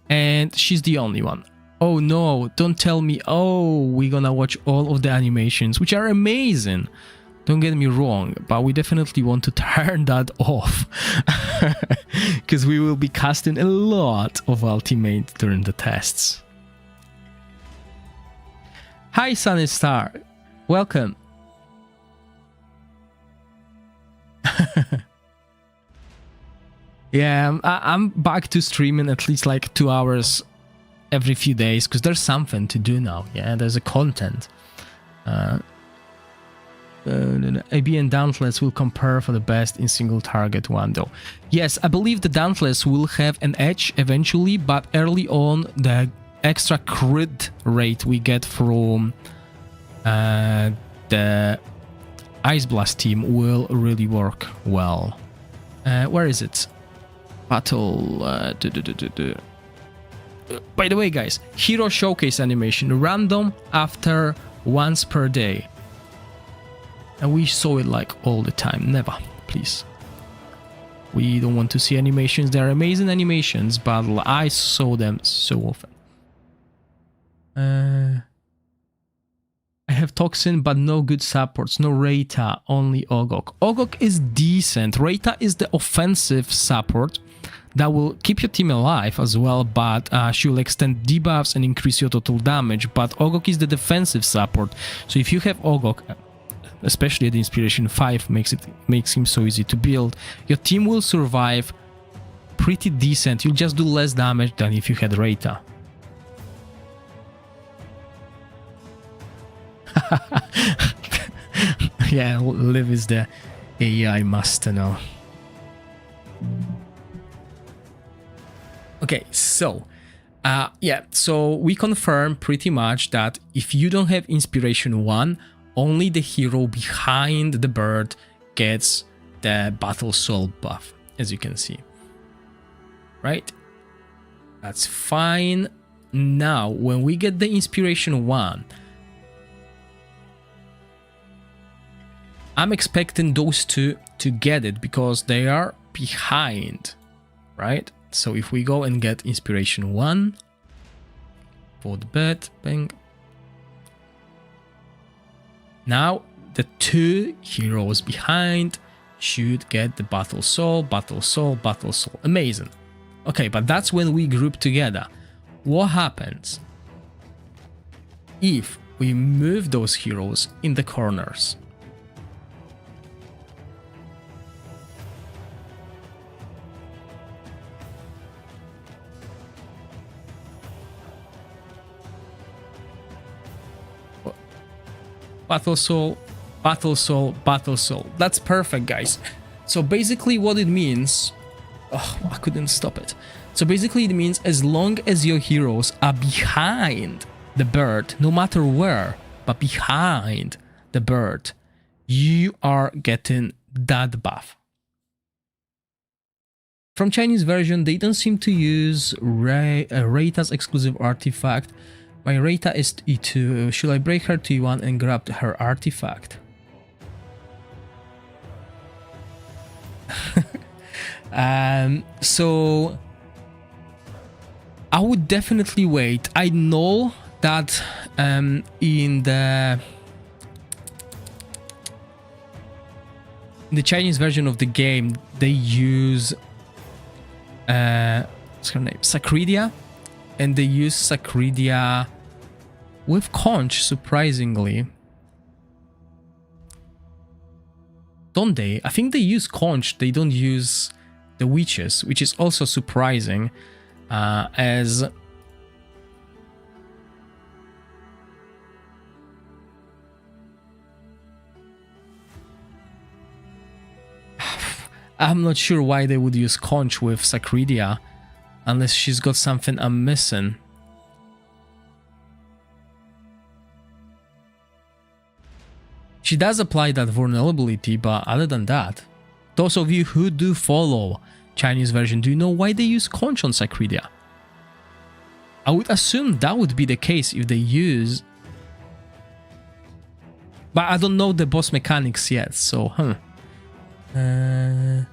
And she's the only one. Oh no, don't tell me. Oh, we're gonna watch all of the animations, which are amazing. Don't get me wrong, but we definitely want to turn that off. Because we will be casting a lot of ultimate during the tests. Hi, Sunny Star. Welcome. Yeah, I'm back to streaming at least like 2 hours every few days because there's something to do now. Yeah, there's a content. AB and Dauntless will compare for the best in single target one though. Yes, I believe the Dauntless will have an edge eventually, but early on the extra crit rate we get from the Ice Blast team will really work well. Where is it? Battle. By the way, guys, hero showcase animation random after once per day. And we saw it like all the time. Never, please. We don't want to see animations. They're amazing animations, but I saw them so often. I have Toxin, but no good supports. No Reita, only Ogok. Ogok is decent. Reita is the offensive support that will keep your team alive as well, but she will extend debuffs and increase your total damage. But Ogok is the defensive support. So if you have Ogok, especially at Inspiration 5, makes him so easy to build, your team will survive pretty decent. You'll just do less damage than if you had Reita. Yeah, Liv is the AI master now. Okay, so yeah, so we confirm pretty much that if you don't have Inspiration 1, only the hero behind the bird gets the Battle Soul buff, as you can see. Right? That's fine. Now, when we get the Inspiration 1, I'm expecting those two to get it because they are behind, right? So if we go and get Inspiration 1 for the bet, bang. Now the two heroes behind should get the Battle Soul, Battle Soul, Battle Soul. Amazing. Okay, but that's when we group together. What happens if we move those heroes in the corners? Battle Soul, Battle Soul, Battle Soul. That's perfect, guys. So basically what it means... Oh, I couldn't stop it. So basically it means as long as your heroes are behind the bird, no matter where, but behind the bird, you are getting that buff. From Chinese version, they don't seem to use Reita's exclusive artifact. My Reita is E2. Should I break her to E1 and grab her artifact? So I would definitely wait. I know that in the Chinese version of the game they use what's her name? Sacridia, and they use Sacridia with Conch, surprisingly. Don't they? I think they use Conch, they don't use the Witches, which is also surprising, as... I'm not sure why they would use Conch with Sacridia, unless she's got something I'm missing. She does apply that vulnerability, but other than that, those of you who do follow Chinese version, do you know why they use Conch on Sacridia? I would assume that would be the case if they use... But I don't know the boss mechanics yet, so, Man,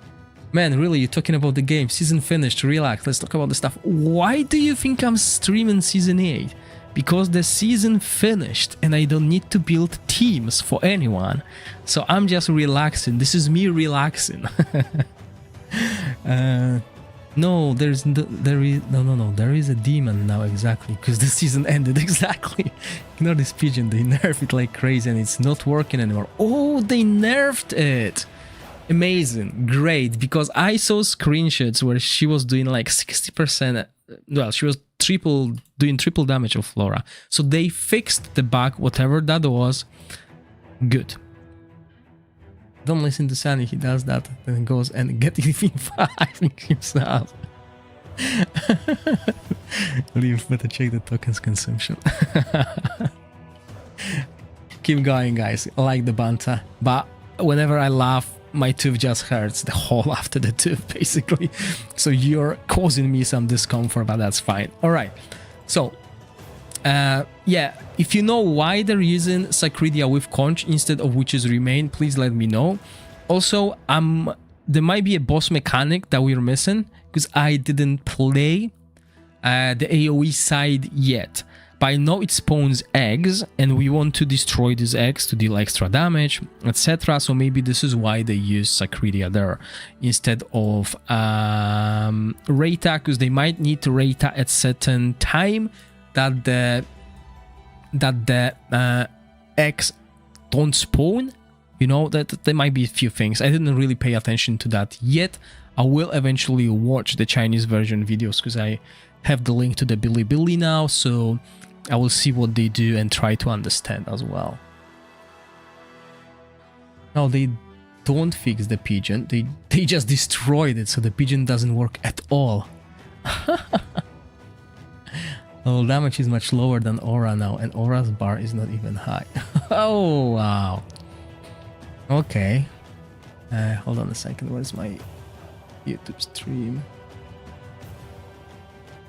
really, you're talking about the game. Season finished, relax, let's talk about the stuff. Why do you think I'm streaming Season 8? because the season finished and I don't need to build teams for anyone. So I'm just relaxing. This is me relaxing. No, there is a demon now, exactly, because the season ended. Exactly. Ignore this pigeon, they nerfed it like crazy and it's not working anymore. Oh, they nerfed it. Amazing, great, because I saw screenshots where she was doing like 60%. Well, she was doing triple damage of Flora. So they fixed the bug, whatever that was. Good. Don't listen to Sunny, he does that, then he goes and get even 5 himself. Leave, better check the tokens consumption. Keep going, guys. I like the banter. But whenever I laugh, my tooth just hurts the whole after the tooth, basically. So you're causing me some discomfort, but that's fine. All right. So, yeah, if you know why they're using Sacredia with Conch instead of Witch's Remain, please let me know. Also, there might be a boss mechanic that we're missing because I didn't play the AoE side yet. But I know it spawns eggs and we want to destroy these eggs to deal extra damage, etc. So maybe this is why they use Sacredia there instead of Reita, because they might need to Reita at certain time that the eggs don't spawn. You know, that there might be a few things. I didn't really pay attention to that yet. I will eventually watch the Chinese version videos because I have the link to the Bilibili now, so I will see what they do and try to understand as well. No, they don't fix the pigeon. They just destroyed it, so the pigeon doesn't work at all. Oh, damage is much lower than Aura now, and Aura's bar is not even high. Oh, wow. Okay. Hold on a second. Where's my YouTube stream?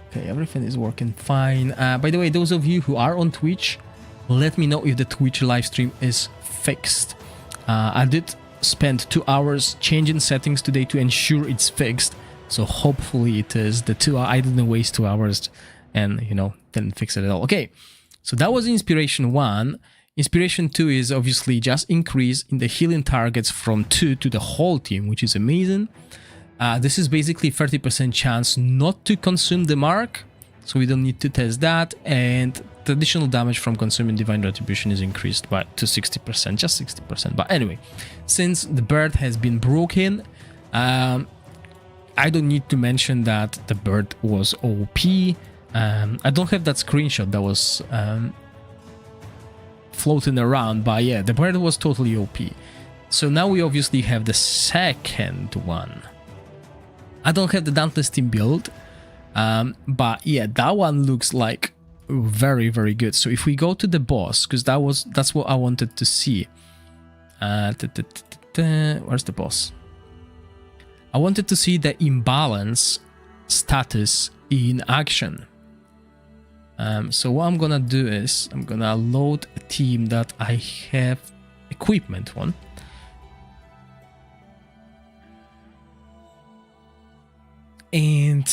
Okay, everything is working fine. By the way, those of you who are on Twitch, let me know if the Twitch live stream is fixed. I did spend 2 hours changing settings today to ensure it's fixed. So hopefully it is. I didn't waste 2 hours and, you know, didn't fix it at all. Okay, so that was Inspiration 1. Inspiration 2 is obviously just increase in the healing targets from 2 to the whole team, which is amazing. This is basically 30% chance not to consume the mark, so we don't need to test that. And the additional damage from consuming Divine Retribution is increased to 60%, just 60%. But anyway, since the bird has been broken, I don't need to mention that the bird was OP. I don't have that screenshot that was floating around, but yeah, the bird was totally OP. So now we obviously have the second one. I don't have the Dauntless Team build, but yeah, that one looks like very, very good. So if we go to the boss, because that's what I wanted to see. Where's the boss? I wanted to see the imbalance status in action. So what I'm gonna do is I'm gonna load a team that I have equipment on. And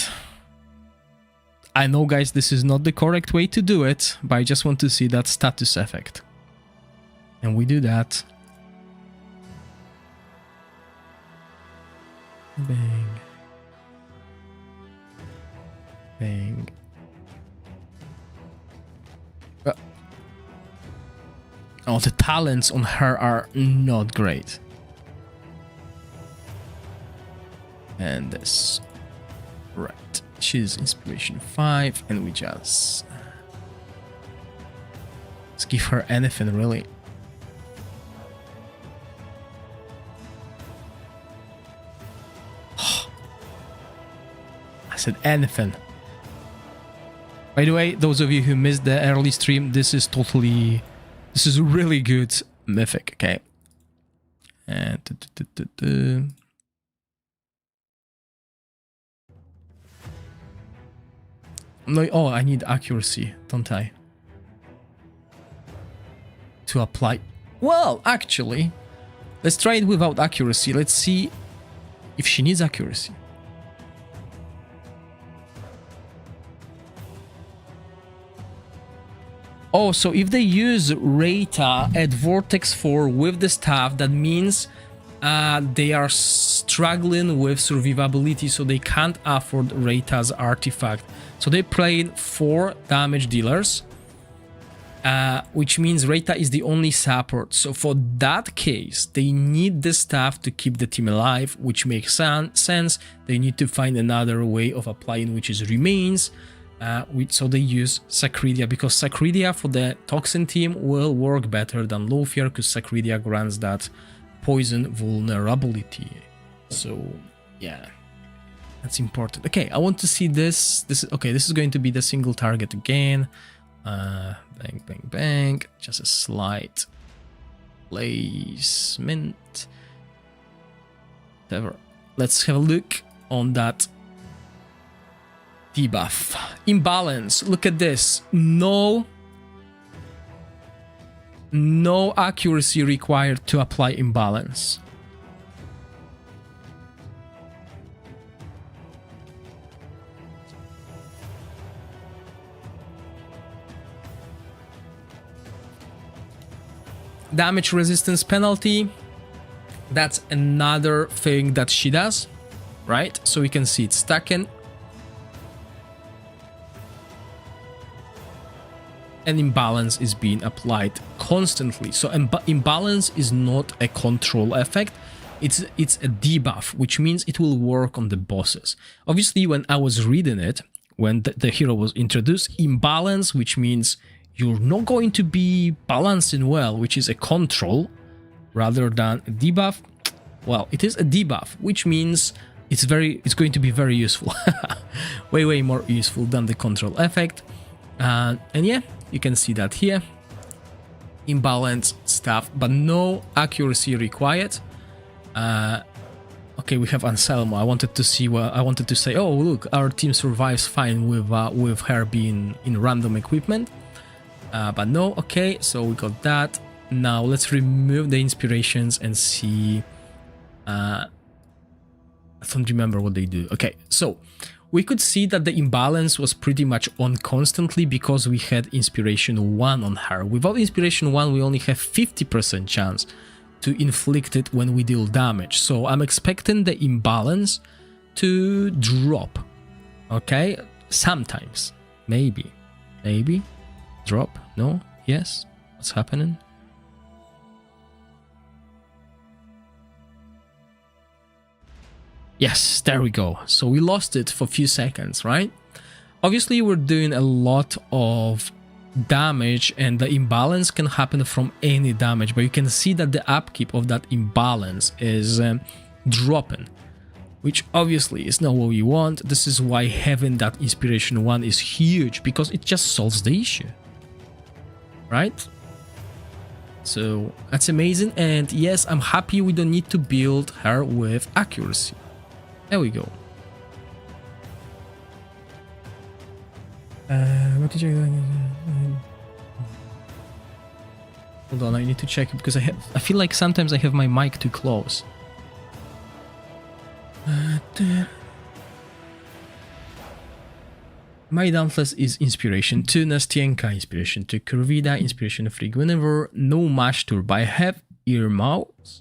I know, guys, this is not the correct way to do it, but I just want to see that status effect. And we do that. Bang. Bang. Oh, the talents on her are not great. And this. Right. She's Inspiration 5, and we just... let's give her anything, really. I said anything. By the way, those of you who missed the early stream, this is really good mythic, okay? And no, oh, I need accuracy, don't I? To apply. Well, actually, let's try it without accuracy. Let's see if she needs accuracy. Oh, so if they use Reta at Vortex 4 with the staff, that means they are struggling with survivability, so they can't afford Reta's artifact. So they played 4 damage dealers, which means Reta is the only support. So for that case, they need the staff to keep the team alive, which makes sense. They need to find another way of applying, which is remains. So they use Sacridia, because Sacridia for the Toxin team will work better than Lothier, because Sacridia grants that poison vulnerability. So yeah, that's important. Okay, I want to see this. This is going to be the single target again. Bang, bang, bang. Just a slight placement. Whatever. Let's have a look on that debuff. Imbalance. Look at this. No accuracy required to apply imbalance. Damage resistance penalty. That's another thing that she does, right? So we can see it's stacking. And imbalance is being applied constantly. So imbalance is not a control effect. It's a debuff, which means it will work on the bosses. Obviously, when I was reading it, when the hero was introduced, imbalance, which means you're not going to be balancing well, which is a control rather than a debuff. Well, it is a debuff, which means it's going to be very useful. way more useful than the control effect. And yeah, you can see that here. Imbalance stuff, but no accuracy required. Okay, we have Anselmo. I wanted to say, oh look, our team survives fine with her being in random equipment. But no, okay, so we got that. Now let's remove the inspirations and see. I don't remember what they do. Okay, so we could see that the imbalance was pretty much on constantly because we had Inspiration 1 on her. Without Inspiration 1, we only have 50% chance to inflict it when we deal damage. So I'm expecting the imbalance to drop. Okay, sometimes. Maybe. Drop? No? Yes? What's happening? Yes, there we go. So we lost it for a few seconds, right? Obviously, we're doing a lot of damage and the imbalance can happen from any damage, but you can see that the upkeep of that imbalance is dropping, which obviously is not what we want. This is why having that Inspiration 1 is huge, because it just solves the issue, right? So that's amazing. And yes, I'm happy we don't need to build her with accuracy. There we go. What did you... Hold on, I need to check it because I feel like sometimes I have my mic too close. My Dauntless is Inspiration 2, Nastienka, Inspiration 2, Kurvida, Inspiration 3, Guinevere, no Mashtur, but I have Earmush.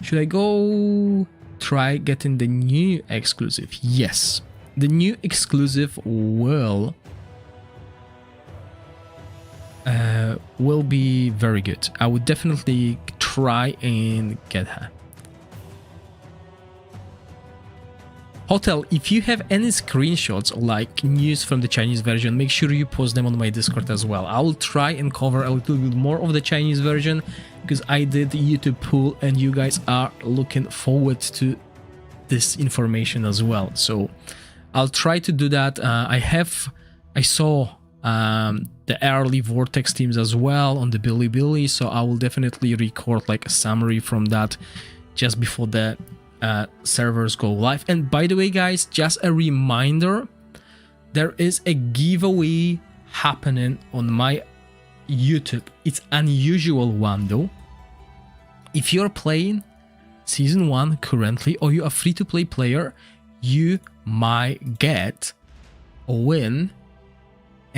Should I go try getting the new exclusive? Yes, the new exclusive will be very good. I would definitely try and get her. Hotel, if you have any screenshots or like news from the Chinese version, make sure you post them on my Discord as well. I will try and cover a little bit more of the Chinese version because I did the YouTube poll and you guys are looking forward to this information as well. So I'll try to do that. I saw the early Vortex teams as well on the Bilibili, so I will definitely record like a summary from that just before the servers go live. And by the way, guys, just a reminder, there is a giveaway happening on my YouTube. It's unusual one though. If you're playing Season 1 currently, or you're a free-to-play player, you might get or win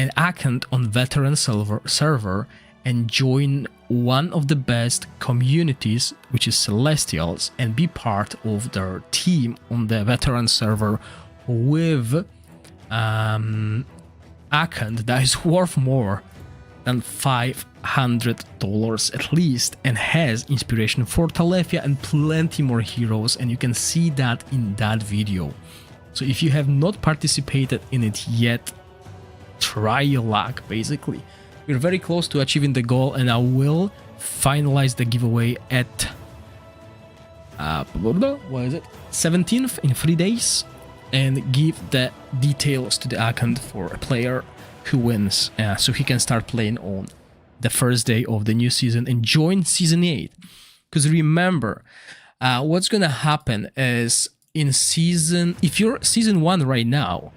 an account on veteran server and join one of the best communities, which is Celestials, and be part of their team on the veteran server with account that is worth more than $500 at least, and has inspiration for Talefia and plenty more heroes, and you can see that in that video. So if you have not participated in it yet, try your luck. Basically, we're very close to achieving the goal, and I will finalize the giveaway at what is it, 17th, in 3 days, and give the details to the account for a player who wins, so he can start playing on the first day of the new season and join season 8. Because remember, what's gonna happen is if you're season 1 right now,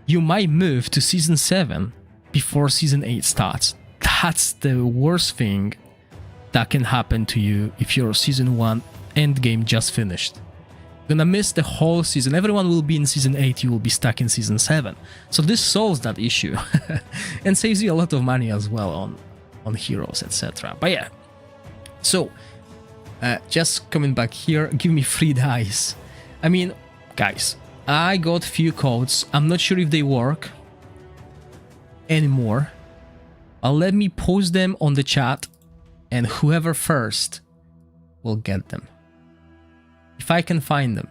you might move to season 7 before season 8 starts. That's the worst thing that can happen to you if your season 1 endgame just finished. You're gonna miss the whole season. Everyone will be in season 8, you will be stuck in season 7. So this solves that issue and saves you a lot of money as well on heroes, etc. But yeah, so just coming back here, give me 3 dice. I mean, guys, I got few codes. I'm not sure if they work anymore. Let me post them on the chat, and whoever first will get them, if I can find them.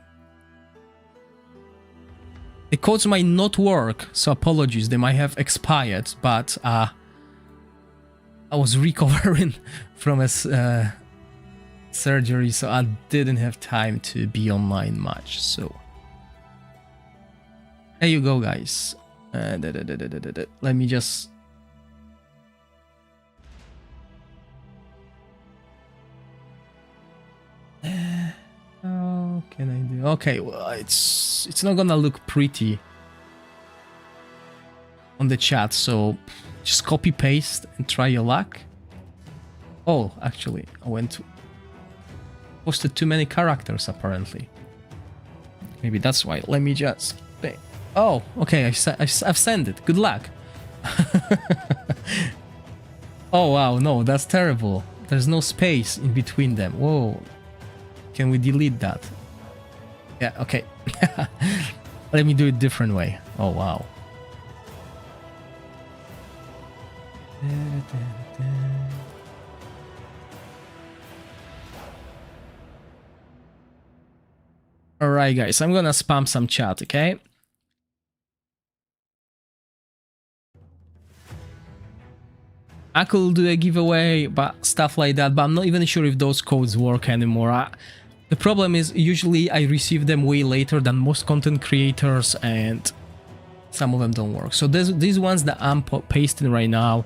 The codes might not work, so apologies, they might have expired, but I was recovering from a surgery, so I didn't have time to be online much. So there you go, guys. Let me just... How can I do? Okay, well, it's not gonna look pretty on the chat, so just copy paste and try your luck. Oh, actually, I went to posted too many characters apparently. Maybe that's why. Let me just... Oh, okay, I've sent it. Good luck. Oh wow, no, that's terrible. There's no space in between them. Whoa. Can we delete that? Yeah, okay. Let me do it different way. Oh wow. Alright guys, I'm gonna spam some chat, okay? I could do a giveaway, but stuff like that, but I'm not even sure if those codes work anymore. The problem is, usually I receive them way later than most content creators, and some of them don't work. So these ones that I'm pasting right now,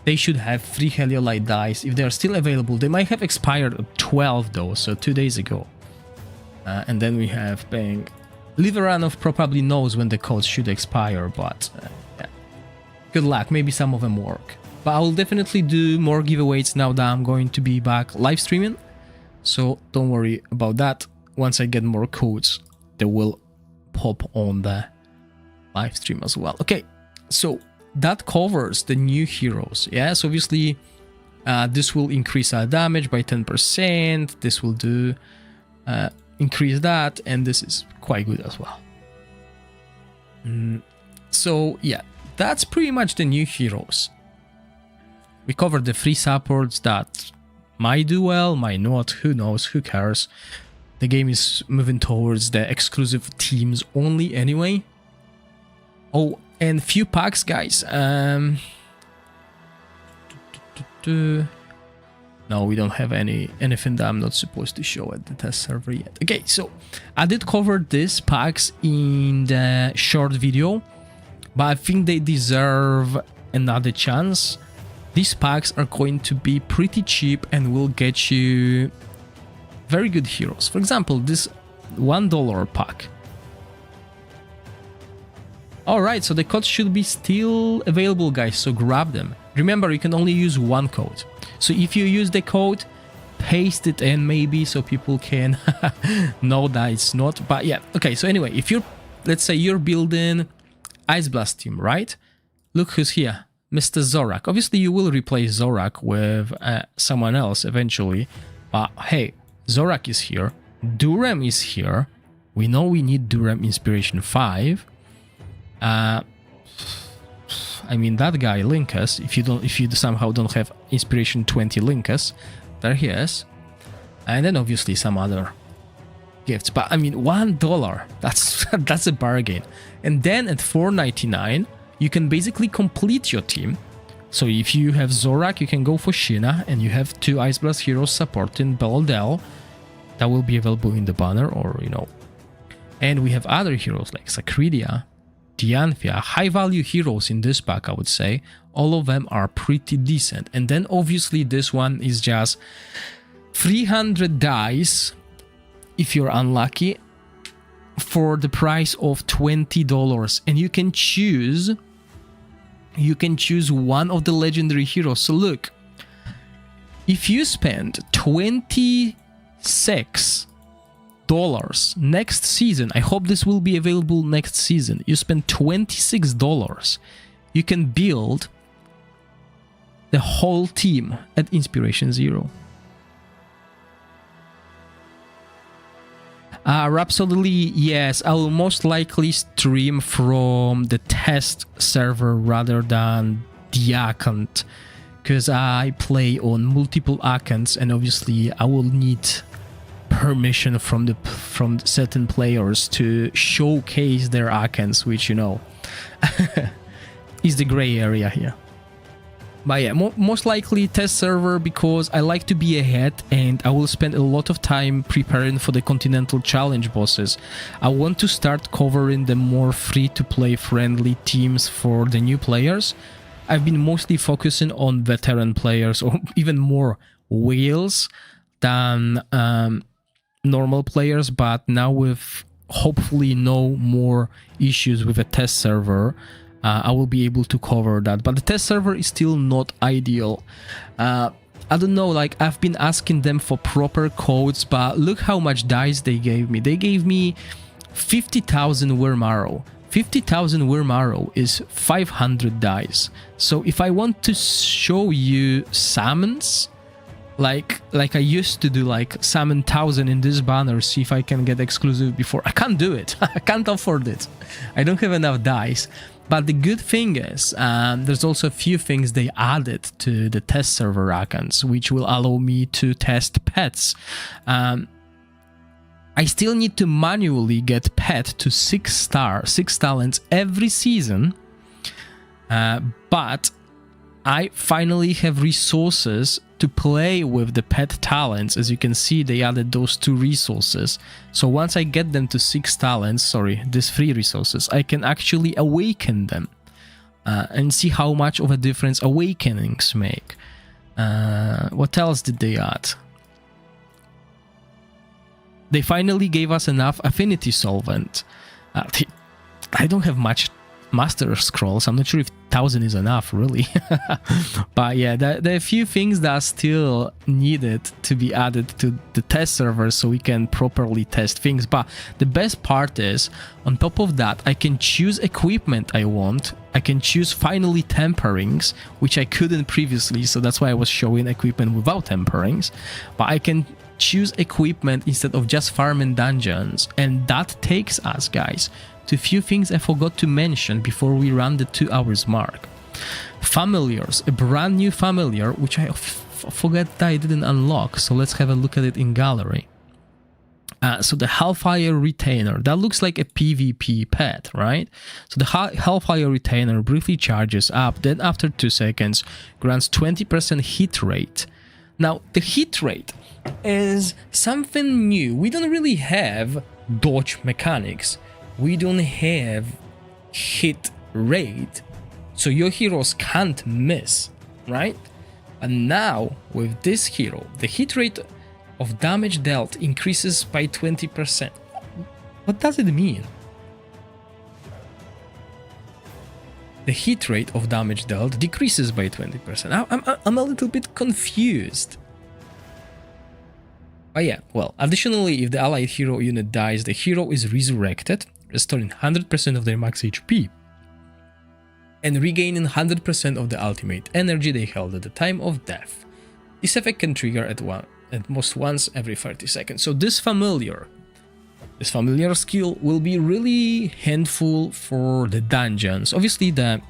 they should have 3 Heliolite dice. If they're still available, they might have expired 12 though, so 2 days ago. And then we have bang. Liveranov probably knows when the codes should expire, but yeah. Good luck, maybe some of them work. But I will definitely do more giveaways now that I'm going to be back live streaming. So don't worry about that. Once I get more codes, they will pop on the live stream as well. Okay, so that covers the new heroes. Yes, obviously this will increase our damage by 10%. This will do increase that, and this is quite good as well. So yeah, that's pretty much the new heroes. We covered the free supports that might do well, might not, who knows, who cares. The game is moving towards the exclusive teams only anyway. Oh, and few packs, guys. No, we don't have anything that I'm not supposed to show at the test server yet. Okay, so I did cover these packs in the short video, but I think they deserve another chance. These packs are going to be pretty cheap and will get you very good heroes. For example, this $1 pack. Alright, so the codes should be still available, guys, so grab them. Remember, you can only use one code. So if you use the code, paste it in maybe so people can know that it's not. But yeah, okay, so anyway, if you're, let's say you're building Ice Blast team, right? Look who's here. Mr. Zorak. Obviously, you will replace Zorak with someone else eventually. But hey, Zorak is here. Durem is here. We know we need Durem Inspiration 5. I mean, that guy, Linkus, if you somehow don't have Inspiration 20 Linkus, there he is. And then obviously some other gifts. But I mean, $1, that's a bargain. And then at $4.99, you can basically complete your team. So if you have Zorak, you can go for Shina, and you have 2 Ice Blast heroes supporting Beldel. That will be available in the banner, or, you know. And we have other heroes like Sacridia, Dianthia, high-value heroes in this pack, I would say. All of them are pretty decent. And then obviously this one is just 300 dice, if you're unlucky, for the price of $20. And you can choose one of the legendary heroes. So look, if you spend $26 next season, I hope this will be available next season, you spend $26, you can build the whole team at Inspiration 0. Rhapsody, yes, I will most likely stream from the test server rather than the account, because I play on multiple accounts, and obviously I will need permission from certain players to showcase their accounts, which, you know, is the gray area here. But yeah, most likely test server, because I like to be ahead and I will spend a lot of time preparing for the Continental Challenge bosses. I want to start covering the more free-to-play friendly teams for the new players. I've been mostly focusing on veteran players, or even more whales than normal players, but now with hopefully no more issues with a test server, I will be able to cover that. But the test server is still not ideal. I don't know, like, I've been asking them for proper codes, but look how much dice they gave me. They gave me 50,000 Wyrmarrow. 50,000 Wyrmarrow is 500 dice. So if I want to show you summons, like I used to do, like summon 1,000 in this banner, see if I can get exclusive before. I can't do it. I can't afford it. I don't have enough dice. But the good thing is, there's also a few things they added to the test server accounts, which will allow me to test pets. I still need to manually get pet to 6 talents every season, but I finally have resources to play with the pet talents. As you can see, they added those 2 resources. So once I get them to 6 talents, sorry, these 3 resources, I can actually awaken them and see how much of a difference awakenings make. What else did they add? They finally gave us enough affinity solvent. I don't have much master scrolls. I'm not sure if 1,000 is enough, really. But yeah, there are a few things that are still needed to be added to the test server so we can properly test things. But the best part is, on top of that, I can choose equipment I want. I can choose finally temperings, which I couldn't previously, so that's why I was showing equipment without temperings. But I can choose equipment instead of just farming dungeons, and that takes us, guys, to a few things I forgot to mention before we run the 2 hours mark. Familiars, a brand new familiar, which I forgot that I didn't unlock, so let's have a look at it in gallery. So the Hellfire Retainer, that looks like a PvP pet, right? So the Hellfire Retainer briefly charges up, then after 2 seconds grants 20% hit rate. Now, the hit rate is something new. We don't really have dodge mechanics. We don't have hit rate, so your heroes can't miss, right? And now, with this hero, the hit rate of damage dealt increases by 20%. What does it mean? The hit rate of damage dealt decreases by 20%. I'm a little bit confused. But yeah, well, additionally, if the allied hero unit dies, the hero is resurrected, restoring 100% of their max HP. and regaining 100% of the ultimate energy they held at the time of death. This effect can trigger at most once every 30 seconds. So this familiar skill will be really handful for the dungeons. Obviously the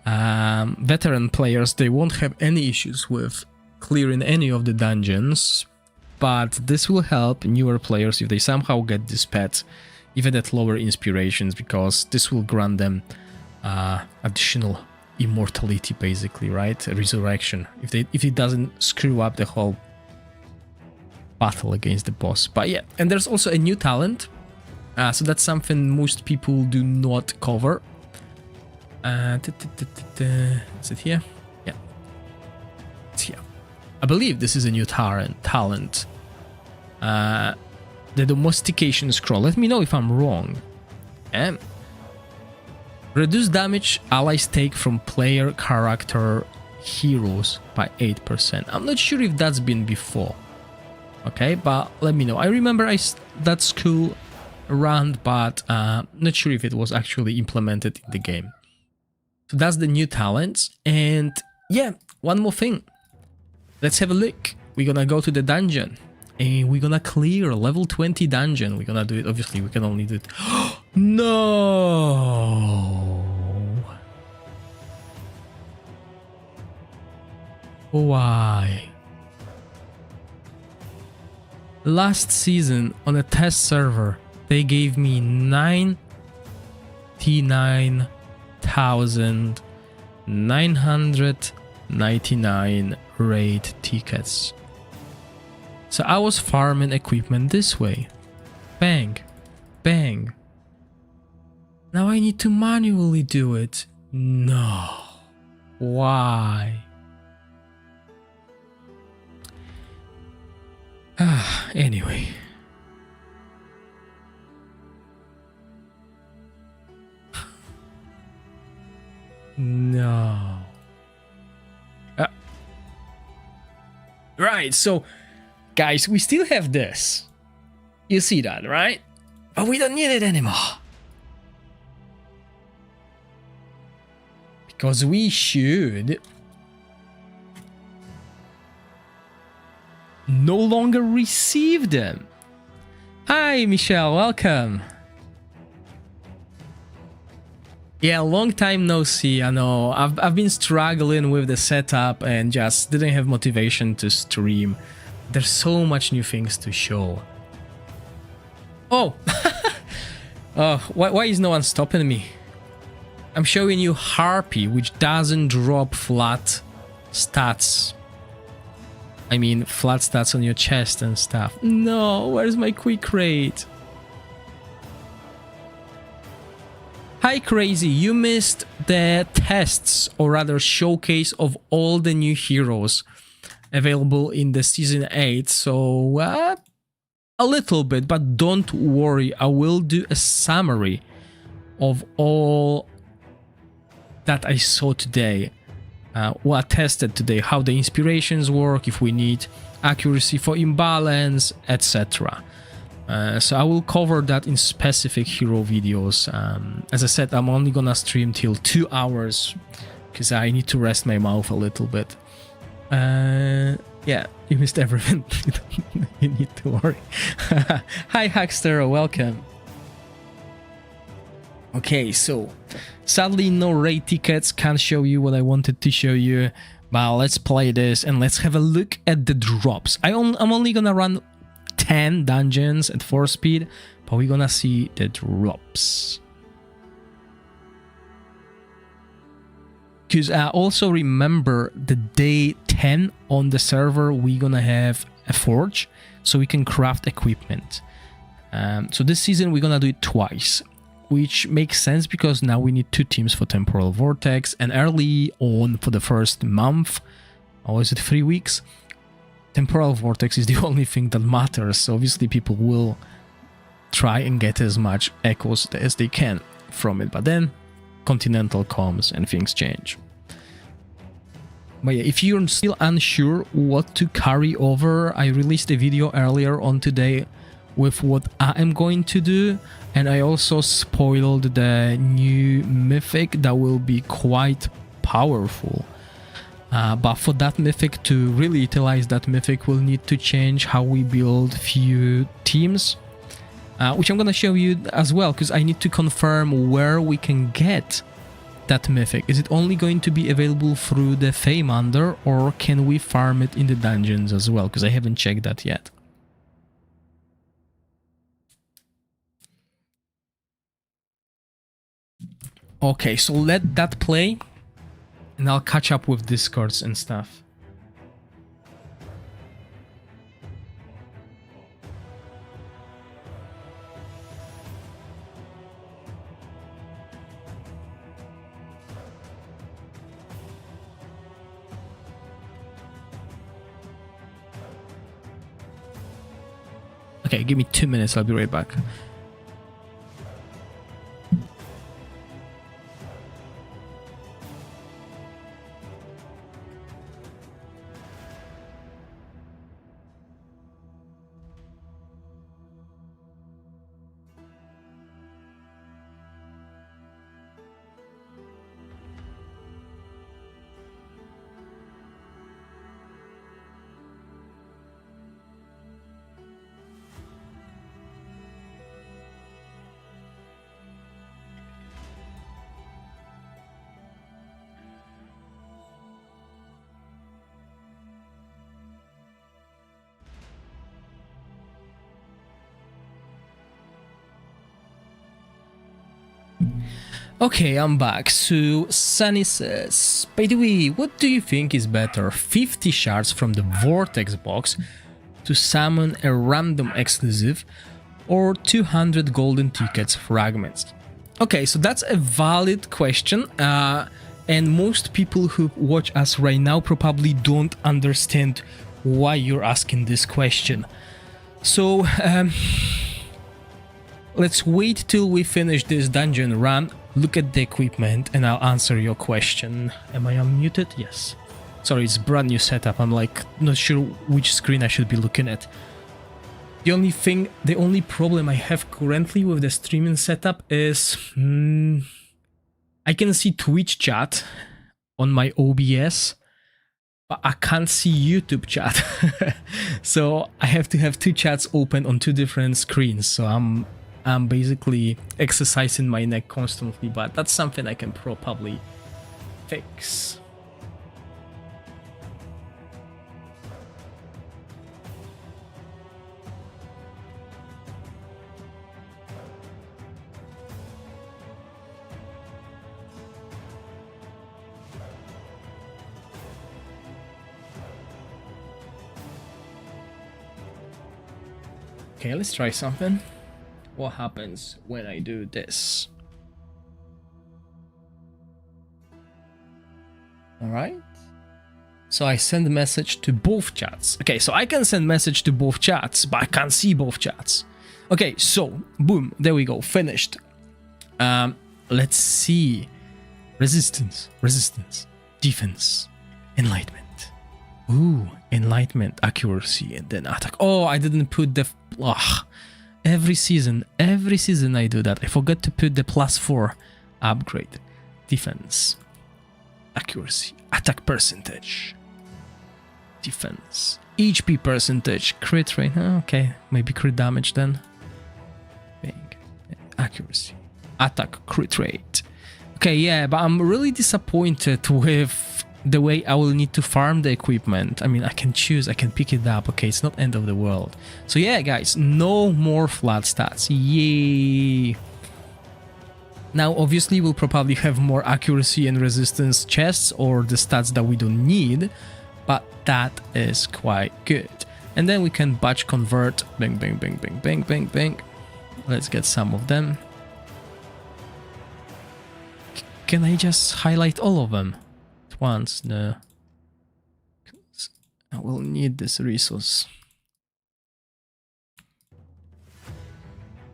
veteran players, they won't have any issues with clearing any of the dungeons, but this will help newer players if they somehow get this pet even at lower inspirations, because this will grant them additional immortality, basically, right? A resurrection if it doesn't screw up the whole battle against the boss. But yeah, and there's also a new talent, so that's something most people do not cover. Is it here? Yeah, it's here. I believe this is a new talent. The domestication scroll. Let me know if I'm wrong. Reduce damage allies take from player character heroes by 8%. I'm not sure if that's been before. Okay, but let me know. I remember that skill around, but not sure if it was actually implemented in the game. So that's the new talents. And yeah, one more thing. Let's have a look. We're gonna go to the dungeon and we're gonna clear level 20 dungeon. We're gonna do it. Obviously, we can only do it. No. Why? Last season on a test server, they gave me 99,999 raid tickets. So I was farming equipment this way. Bang, bang. Now I need to manually do it. No. Why? Anyway. No. Right, so guys, we still have this. You see that, right? But we don't need it anymore. Because we should no longer receive them. Hi, Michelle, welcome. Yeah, long time no see. I know I've been struggling with the setup and just didn't have motivation to stream. There's so much new things to show. Oh, oh, why is no one stopping me? I'm showing you Harpy, which doesn't drop flat stats. I mean, flat stats on your chest and stuff. No, where's my quick rate? Hi Crazy, you missed the tests, or rather showcase of all the new heroes available in the season 8, so a little bit, but don't worry, I will do a summary of all that I saw today, what I tested today, how the inspirations work, if we need accuracy for imbalance, etc. So I will cover that in specific hero videos. As I said, I'm only gonna stream till 2 hours because I need to rest my mouth a little bit. Yeah, you missed everything. You need to worry. Hi Huckster, welcome. Okay, so sadly no raid tickets, can't show you what I wanted to show you, but let's play this and let's have a look at the drops. I'm only gonna run 10 dungeons at 4 speed, but we're gonna see the drops. Because also remember the day 10 on the server we're gonna have a forge, so we can craft equipment. So this season we're gonna do it twice, which makes sense because now we need 2 teams for Temporal Vortex, and early on for the first month, or is it 3 weeks, Temporal Vortex is the only thing that matters, so obviously people will try and get as much echoes as they can from it, but then Continental comes and things change. But yeah, if you're still unsure what to carry over, I released a video earlier on today with what I am going to do, and I also spoiled the new mythic that will be quite powerful. But for that mythic to really utilize that mythic, we'll need to change how we build few teams, which I'm gonna show you as well, because I need to confirm where we can get that mythic. Is it only going to be available through the Feymander, or can we farm it in the dungeons as well? Because I haven't checked that yet. Okay, so let that play, and I'll catch up with Discords and stuff. Okay, give me 2 minutes, I'll be right back. Okay, I'm back. So Sunny says, by the way, what do you think is better, 50 shards from the Vortex box to summon a random exclusive, or 200 golden tickets fragments? Okay, so that's a valid question, and most people who watch us right now probably don't understand why you're asking this question. So let's wait till we finish this dungeon run, look at the equipment, and I'll answer your question. Am I unmuted? Yes. Sorry, it's brand new setup. I'm like not sure which screen I should be looking at. The only problem I have currently with the streaming setup is I can see Twitch chat on my OBS, but I can't see YouTube chat. So I have to have two chats open on two different screens. So I'm basically exercising my neck constantly, but that's something I can probably fix. Okay, let's try something. What happens when I do this? Alright. So I send a message to both chats. Okay, so I can send message to both chats, but I can't see both chats. Okay, so boom, there we go, finished. Let's see. Resistance, defense, enlightenment. Ooh, enlightenment, accuracy, and then attack. Oh, I didn't put the... Every season I do that. I forgot to put the +4 upgrade. Defense, accuracy, attack percentage, defense, HP percentage, crit rate. Okay, maybe crit damage then. Bang. Accuracy, attack, crit rate. Okay, yeah, but I'm really disappointed with the way I will need to farm the equipment. I mean, I can choose, I can pick it up. Okay, it's not end of the world. So yeah, guys, no more flat stats. Yay! Now, obviously, we'll probably have more accuracy and resistance chests, or the stats that we don't need, but that is quite good. And then we can batch convert. Bang, bang, bang, bang, bang, bang, bang. Let's get some of them. Can I just highlight all of them at once? No. I will need this resource.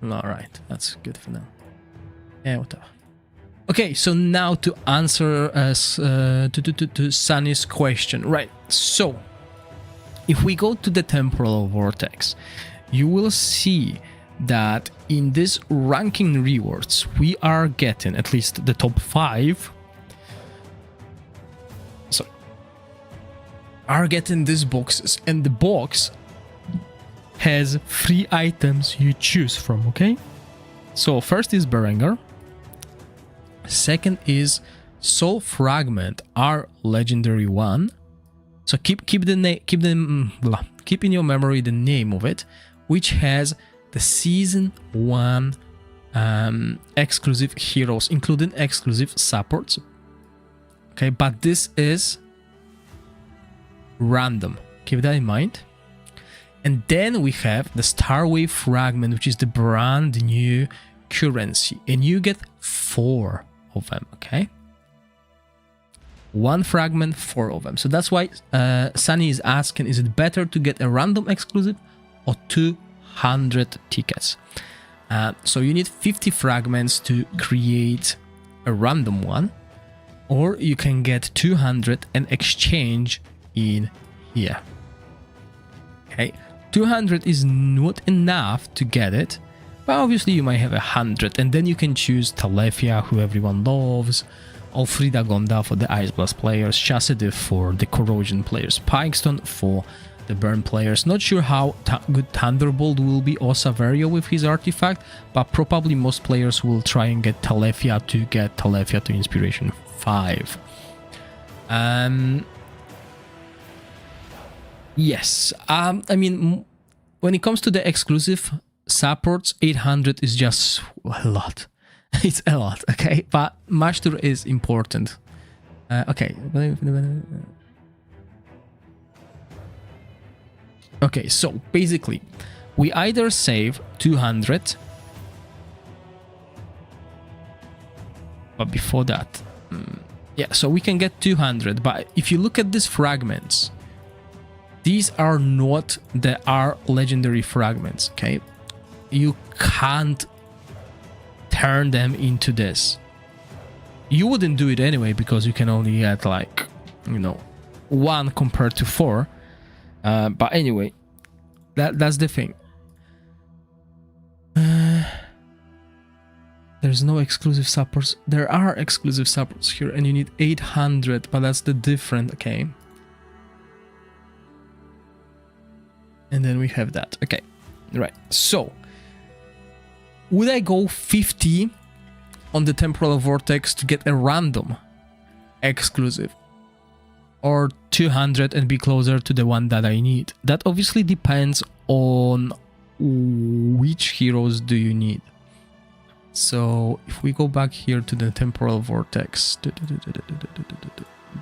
Alright, that's good for now. Yeah, whatever. Okay, so now to answer to Sunny's question. Right, so if we go to the temporal vortex, you will see that in this ranking rewards, we are getting at least the top 5. So, are getting these boxes, and the box has 3 items you choose from, okay? So first is Berengar, second is Soul Fragment, our legendary one. So keep in your memory the name of it, which has the season 1 exclusive heroes, including exclusive supports. Okay, but this is random. Keep that in mind. And then we have the Starwave Fragment, which is the brand new currency. And you get 4 of them, okay? 1 fragment, 4 of them. So that's why Sunny is asking, is it better to get a random exclusive or 200 tickets? So you need 50 fragments to create a random one. Or you can get 200 and exchange in here. Okay? 200 is not enough to get it, but obviously you might have 100, and then you can choose Talefia, who everyone loves, Alfrida Gonda for the Ice Blast players, Chassidif for the Corrosion players, Pikestone for the Burn players. Not sure how good Thunderbolt will be or Saverio with his artifact, but probably most players will try and get Talefia to Inspiration 5. Yes, I mean, when it comes to the exclusive supports, 800 is just a lot. It's a lot, okay? But Mashtur is important. Okay. Okay, so basically, we either save 200, but before that, yeah, so we can get 200, but if you look at these fragments, these are not our legendary fragments, okay? You can't turn them into this. You wouldn't do it anyway because you can only get like, 1 compared to 4. But anyway, that's the thing. There's no exclusive supports. There are exclusive supports here, and you need 800, but that's the difference, okay? And then we have that. Okay, right. So, would I go 50 on the Temporal Vortex to get a random exclusive? Or 200 and be closer to the one that I need? That obviously depends on which heroes do you need. So, if we go back here to the Temporal Vortex.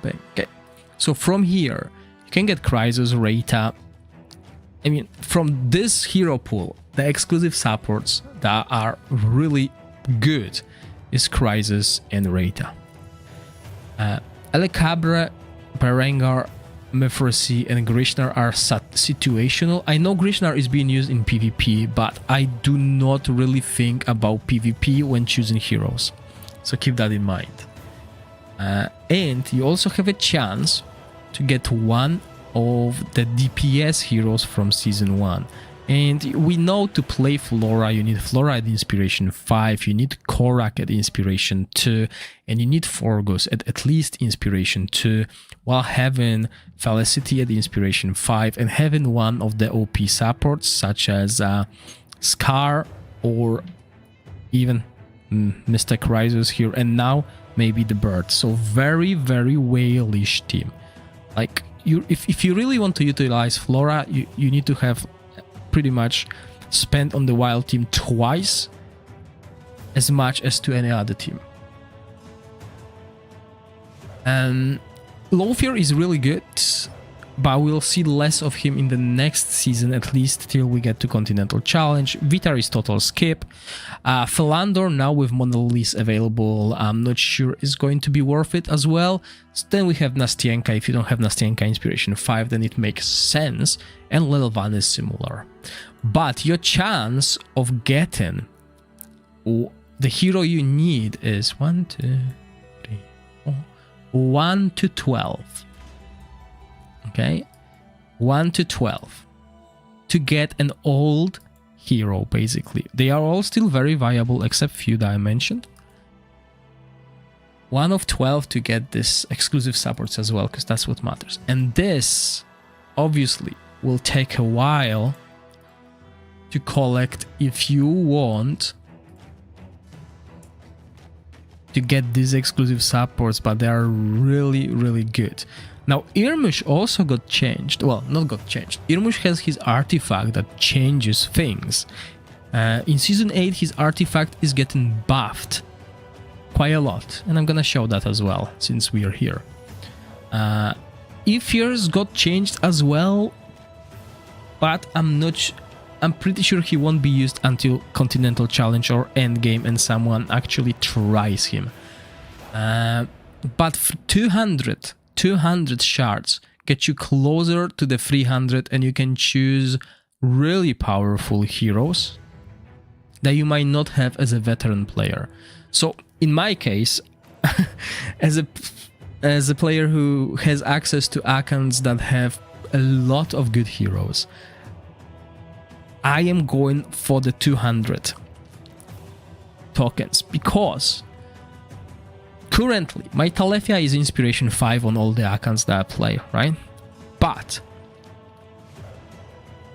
Okay. So, from here, you can get Chrysos, Reita. I mean, from this hero pool, the exclusive supports that are really good is Chrysos and Reita. Elecabre, Berengar, Mephrasi, and Grishnar are situational. I know Grishnar is being used in PvP, but I do not really think about PvP when choosing heroes. So keep that in mind. And you also have a chance to get one of the DPS heroes from Season 1. And we know to play Flora, you need Flora at Inspiration 5, you need Gorax at Inspiration 2, and you need Forgos at least Inspiration 2, while having Felicity at Inspiration 5 and having one of the OP supports such as Scar or even Mr. Chrysos here, and now maybe the Bird. So very, very whalish team. Like, if you really want to utilize Flora, you need to have pretty much spent on the wild team twice as much as to any other team. And Lothier is really good, but we'll see less of him in the next season, at least till we get to Continental Challenge. Vitar is total skip. Philandor now with Monolith available, I'm not sure is going to be worth it as well. So then we have Nastienka. If you don't have Nastienka Inspiration 5, then it makes sense. And Lelvan is similar. But your chance of getting the hero you need is 1, 2, 3, 4, 1 to 12. Okay, 1 to 12 to get an old hero, basically. They are all still very viable, except few that I mentioned. 1 of 12 to get this exclusive supports as well, because that's what matters. And this, obviously, will take a while to collect if you want to get these exclusive supports, but they are really, really good. Now, Irmush also got changed. Well, not got changed. Irmush has his artifact that changes things. In Season 8, his artifact is getting buffed quite a lot, and I'm gonna show that as well, since we are here. Ifyr's got changed as well, but I'm pretty sure he won't be used until Continental Challenge or Endgame and someone actually tries him. But for 200 shards get you closer to the 300, and you can choose really powerful heroes that you might not have as a veteran player. So in my case, as a player who has access to accounts that have a lot of good heroes, I am going for the 200 tokens because currently my Talefia is Inspiration 5 on all the accounts that I play, right? But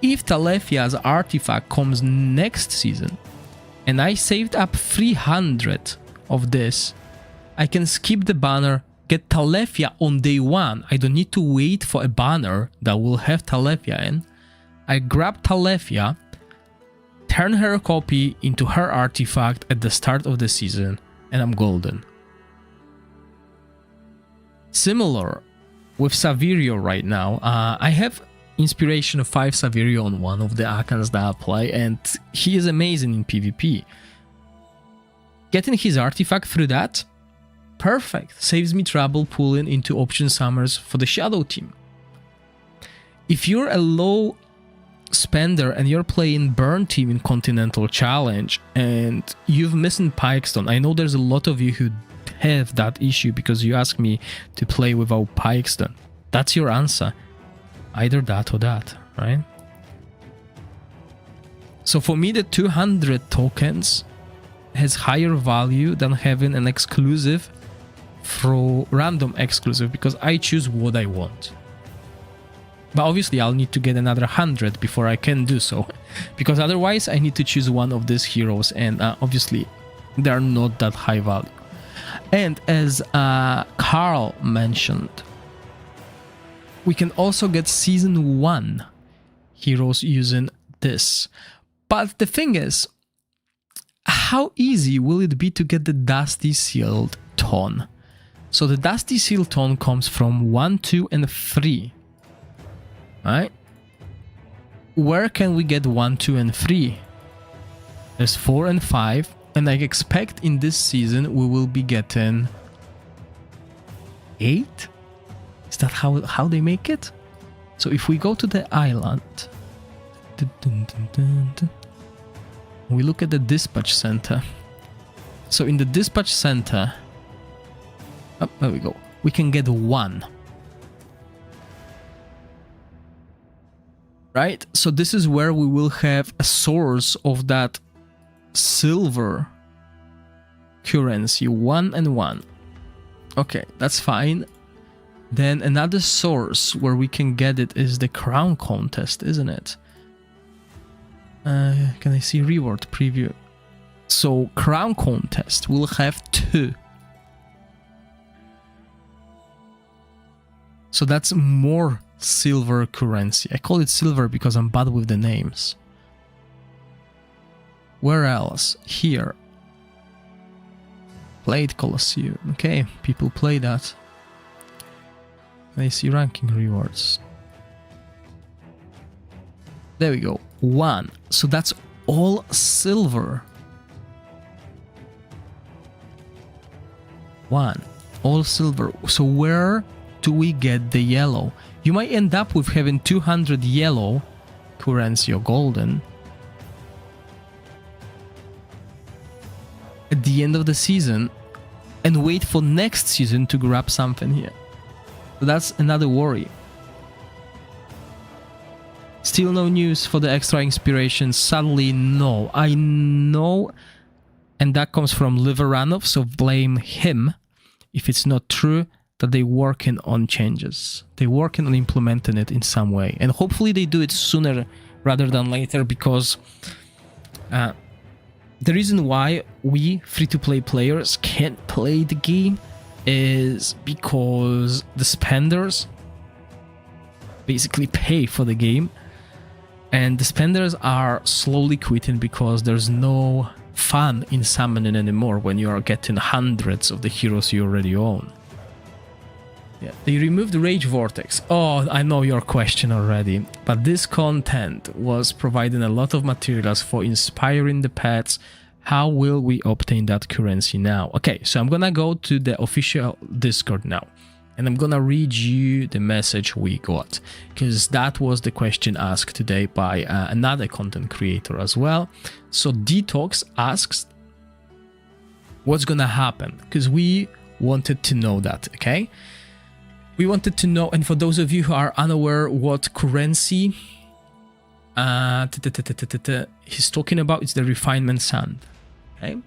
if Talefia's artifact comes next season and I saved up 300 of this, I can skip the banner, get Talefia on day 1. I don't need to wait for a banner that will have Talefia in. I grab Talefia, turn her copy into her artifact at the start of the season, and I'm golden. Similar with Saverio right now. I have Inspiration 5 Saverio on one of the accounts that I play, and he is amazing in PvP. Getting his artifact through that, perfect. Saves me trouble pulling into option summers for the Shadow team. If you're a low spender and you're playing Burn team in Continental Challenge and you've missing Pikestone, I know there's a lot of you who have that issue because you ask me to play without Pikestone. That's your answer. Either that or that, right? So for me, the 200 tokens has higher value than having an exclusive through random exclusive, because I choose what I want. But obviously I'll need to get another 100 before I can do so, because otherwise I need to choose one of these heroes, and obviously they are not that high value. And as Carl mentioned, we can also get Season 1 heroes using this. But the thing is, how easy will it be to get the Dusty Sealed Tone? So the Dusty Sealed Tone comes from 1, 2, and 3. Right? Where can we get 1, 2, and 3? There's 4 and 5, and I expect in this season we will be getting 8? Is that how they make it? So if we go to the island, we look at the dispatch center. So in the dispatch center, oh, there we go, we can get 1. Right? So this is where we will have a source of that silver currency, 1 and 1. Okay, that's fine. Then another source where we can get it is the crown contest, isn't it? Can I see reward preview? So crown contest will have 2. So that's more silver currency. I call it silver because I'm bad with the names. Where else? Here. Played Colosseum. Okay, people play that. I see ranking rewards. There we go. 1. So that's all silver. 1. All silver. So where do we get the yellow? You might end up with having 200 yellow currency or golden at the end of the season and wait for next season to grab something here. So that's another worry. Still no news for the extra inspiration. Sadly, no. I know, and that comes from Liveranov, so blame him if it's not true that they're working on changes. They're working on implementing it in some way. And hopefully they do it sooner rather than later, because the reason why we free-to-play players can't play the game is because the spenders basically pay for the game, and the spenders are slowly quitting because there's no fun in summoning anymore when you are getting hundreds of the heroes you already own. Yeah, they removed the Rage Vortex. Oh, I know your question already, but this content was providing a lot of materials for inspiring the pets. How will we obtain that currency now? Okay, so I'm gonna go to the official Discord now, and I'm gonna read you the message we got, because that was the question asked today by another content creator as well. So Detox asks, what's gonna happen? Because we wanted to know that, okay? We wanted to know, and for those of you who are unaware what currency he's talking about, it's the refinement sand, okay?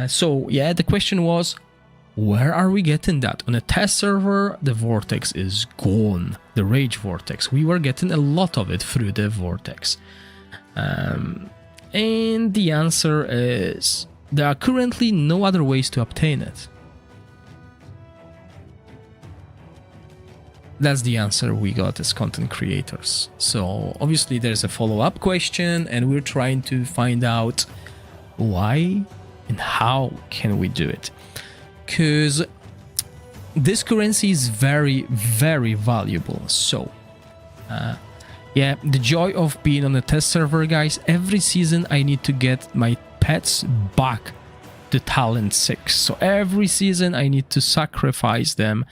So yeah, the question was, where are we getting that? On a test server, the vortex is gone, the Rage Vortex. We were getting a lot of it through the vortex. And the answer is, there are currently no other ways to obtain it. That's the answer we got as content creators. So obviously there's a follow-up question, and we're trying to find out why and how can we do it. Because this currency is very, very valuable. So yeah, the joy of being on a test server, guys. Every season I need to get my pets back to talent 6. So every season I need to sacrifice them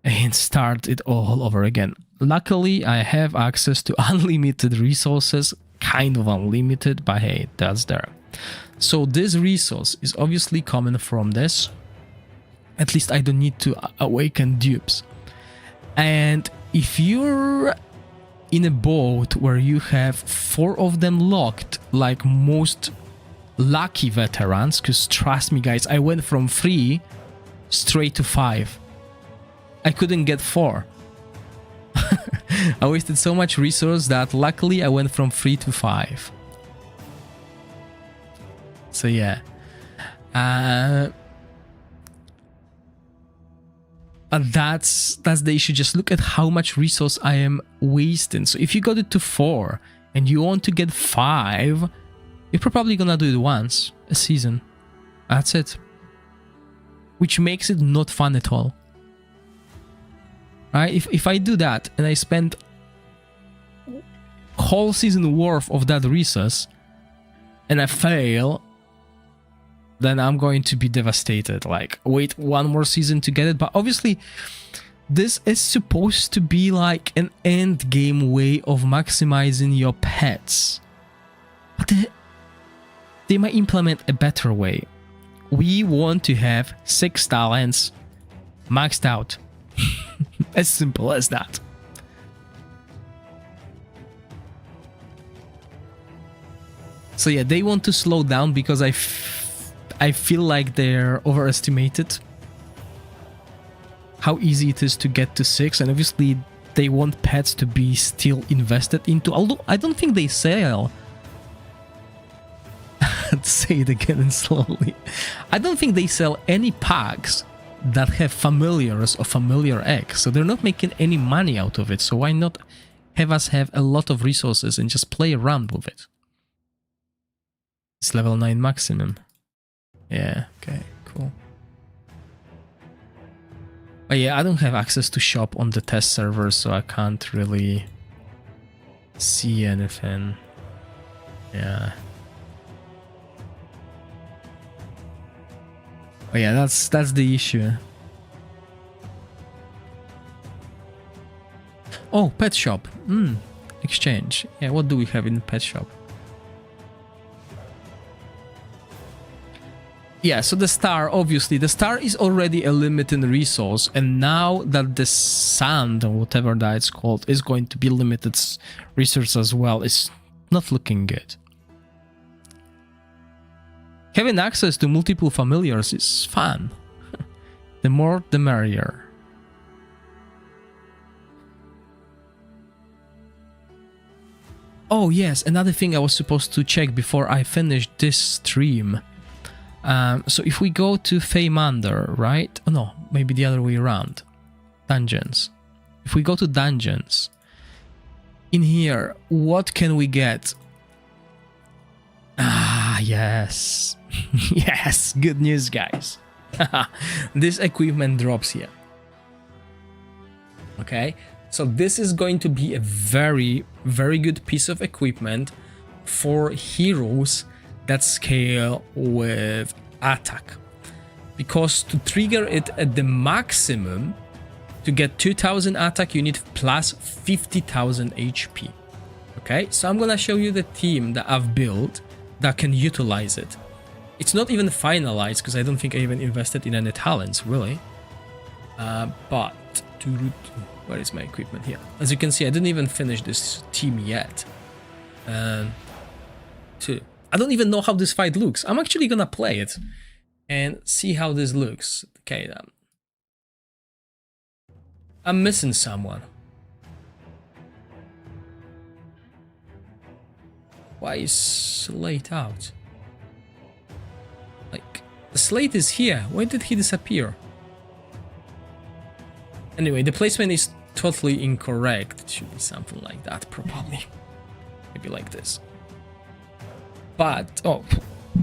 and start it all over again. Luckily, I have access to unlimited resources, kind of unlimited, but hey, that's there. So this resource is obviously coming from this. At least I don't need to awaken dupes. And if you're in a boat where you have 4 of them locked, like most lucky veterans, because trust me guys, I went from 3 straight to 5. I couldn't get 4. I wasted so much resource that luckily I went from 3 to 5. So yeah. That's the issue. Just look at how much resource I am wasting. So if you got it to 4 and you want to get 5, you're probably gonna do it once a season. That's it. Which makes it not fun at all. Right? If I do that and I spend whole season worth of that resource and I fail, then I'm going to be devastated. Like, wait one more season to get it. But obviously, this is supposed to be like an end game way of maximizing your pets. But they might implement a better way. We want to have 6 talents maxed out. As simple as that. So yeah, they want to slow down because I feel like they're overestimated how easy it is to get to 6, and obviously they want pets to be still invested into, although I don't think they sell. Say it again slowly. I don't think they sell any packs that have familiars or familiar eggs, so they're not making any money out of it. So why not have us have a lot of resources and just play around with it? It's level 9 maximum. Yeah, okay, cool. But yeah, I don't have access to shop on the test server, so I can't really see anything. Yeah. Oh yeah, that's the issue. Oh, pet shop. Exchange. Yeah, what do we have in the pet shop? Yeah, so the star, obviously, the star is already a limited resource, and now that the sand, or whatever that it's called, is going to be limited resource as well, it's not looking good. Having access to multiple familiars is fun. The more, the merrier. Oh yes, another thing I was supposed to check before I finished this stream. So if we go to Feymander, right? Oh no, maybe the other way around. Dungeons. If we go to dungeons, in here, what can we get? Ah, yes. Yes, good news, guys. This equipment drops here. Okay, so this is going to be a very, very good piece of equipment for heroes that scale with attack. Because to trigger it at the maximum, to get 2000 attack, you need plus 50,000 HP. Okay, so I'm gonna show you the team that I've built that can utilize it. It's not even finalized because I don't think I even invested in any talents, really. But where is my equipment here? As you can see, I didn't even finish this team yet. I don't even know how this fight looks. I'm actually gonna play it and see how this looks. Okay, I'm missing someone. Why is Slate out? Like, the Slate is here. Why did he disappear? Anyway, the placement is totally incorrect. It should be something like that, probably. Maybe like this. But, oh,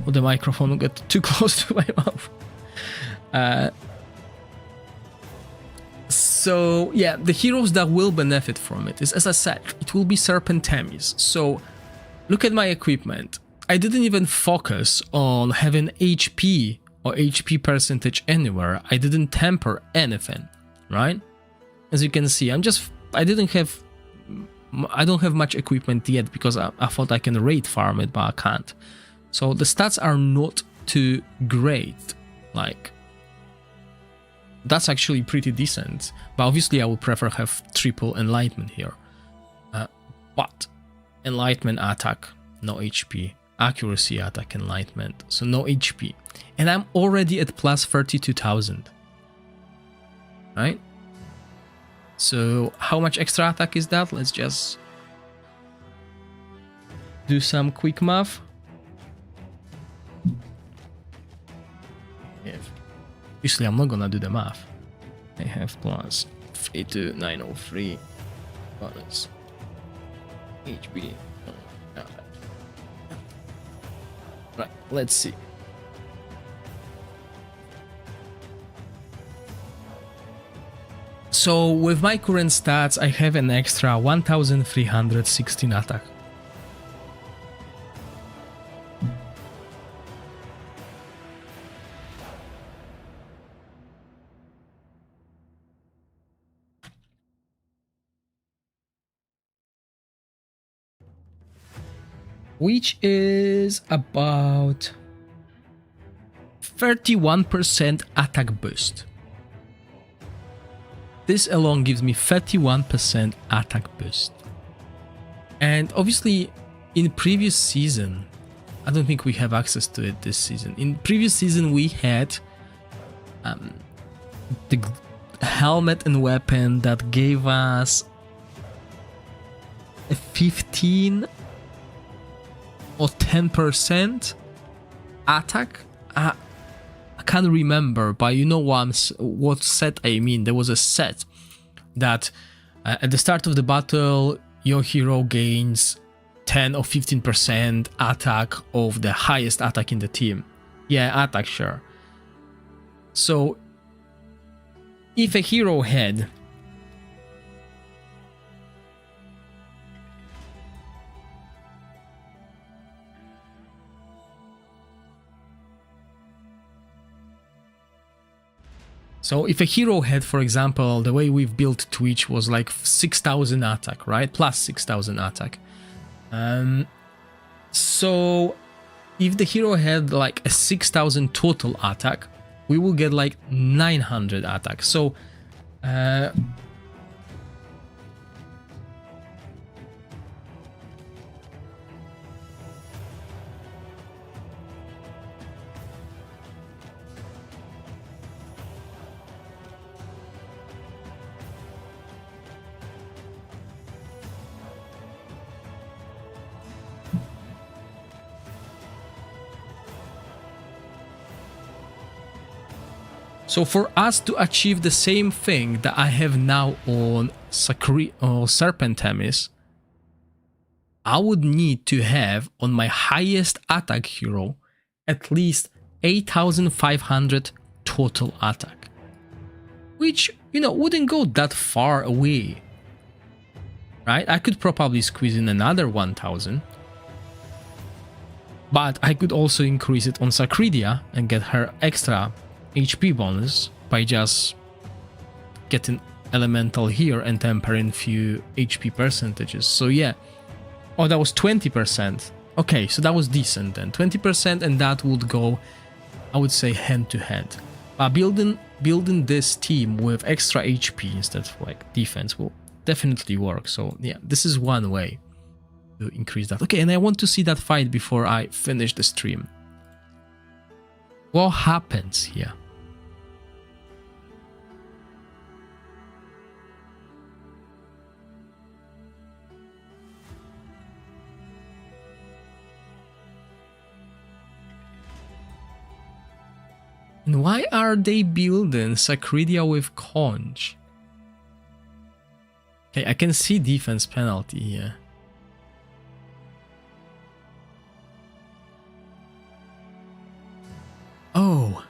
the microphone got too close to my mouth. So, yeah, the heroes that will benefit from it is, as I said, it will be Serpentemis. So, look at my equipment. I didn't even focus on having HP or HP percentage anywhere. I didn't temper anything, right? As you can see, I don't have much equipment yet because I thought I can raid farm it, but I can't. So the stats are not too great. Like, that's actually pretty decent. But obviously I would prefer have triple enlightenment here. But enlightenment attack, no HP. Accuracy attack, enlightenment, so no HP. And I'm already at plus 32,000. Right? So how much extra attack is that? Let's just do some quick math. Usually I'm not gonna do the math. I have plus 32903 bonus HP. Right, let's see. So with my current stats, I have an extra 1316 attack. Which is about 31% attack boost. This alone gives me 31% attack boost. And obviously in previous season, I don't think we have access to it this season. In previous season we had the helmet and weapon that gave us a 15 or 10% attack. I can't remember, but you know what set I mean. There was a set that at the start of the battle your hero gains 10 or 15% attack of the highest attack in the team. Yeah, attack, sure. So if a hero had if a hero had, for example, the way we've built Twitch was like 6,000 attack, right? Plus 6,000 attack. So if the hero had like a 6000 total attack, we will get like 900 attack. So so for us to achieve the same thing that I have now on Serpentemis, I would need to have on my highest attack hero at least 8500 total attack. Which, you know, wouldn't go that far away. Right? I could probably squeeze in another 1000. But I could also increase it on Sacredia and get her extra HP bonus by just getting elemental here and tempering few HP percentages. So yeah. Oh, that was 20%. Okay, so that was decent then. 20%, and that would go, I would say, hand to hand. But building this team with extra HP instead of like defense will definitely work. So yeah, this is one way to increase that. Okay, and I want to see that fight before I finish the stream. What happens here? And why are they building Sacredia with Conch? Okay, I can see defense penalty here. Oh,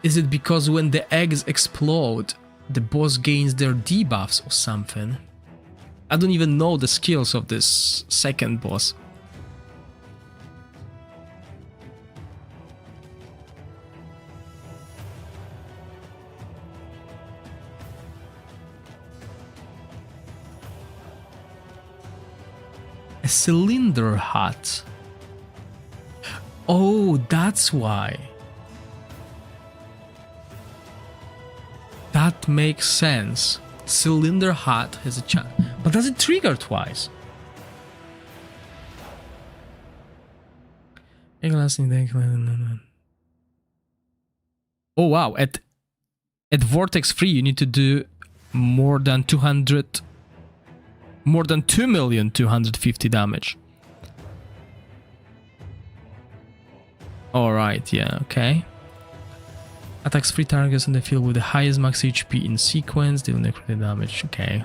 is it because when the eggs explode, the boss gains their debuffs or something? I don't even know the skills of this second boss. A cylinder hat. Oh, that's why. That makes sense. Cylinder hat has a chance. But does it trigger twice? Oh wow, at Vortex 3 you need to do more than 2,250,000 damage. Alright, yeah, okay. Attacks 3 targets in the field with the highest max HP in sequence, deal necrotic damage, okay.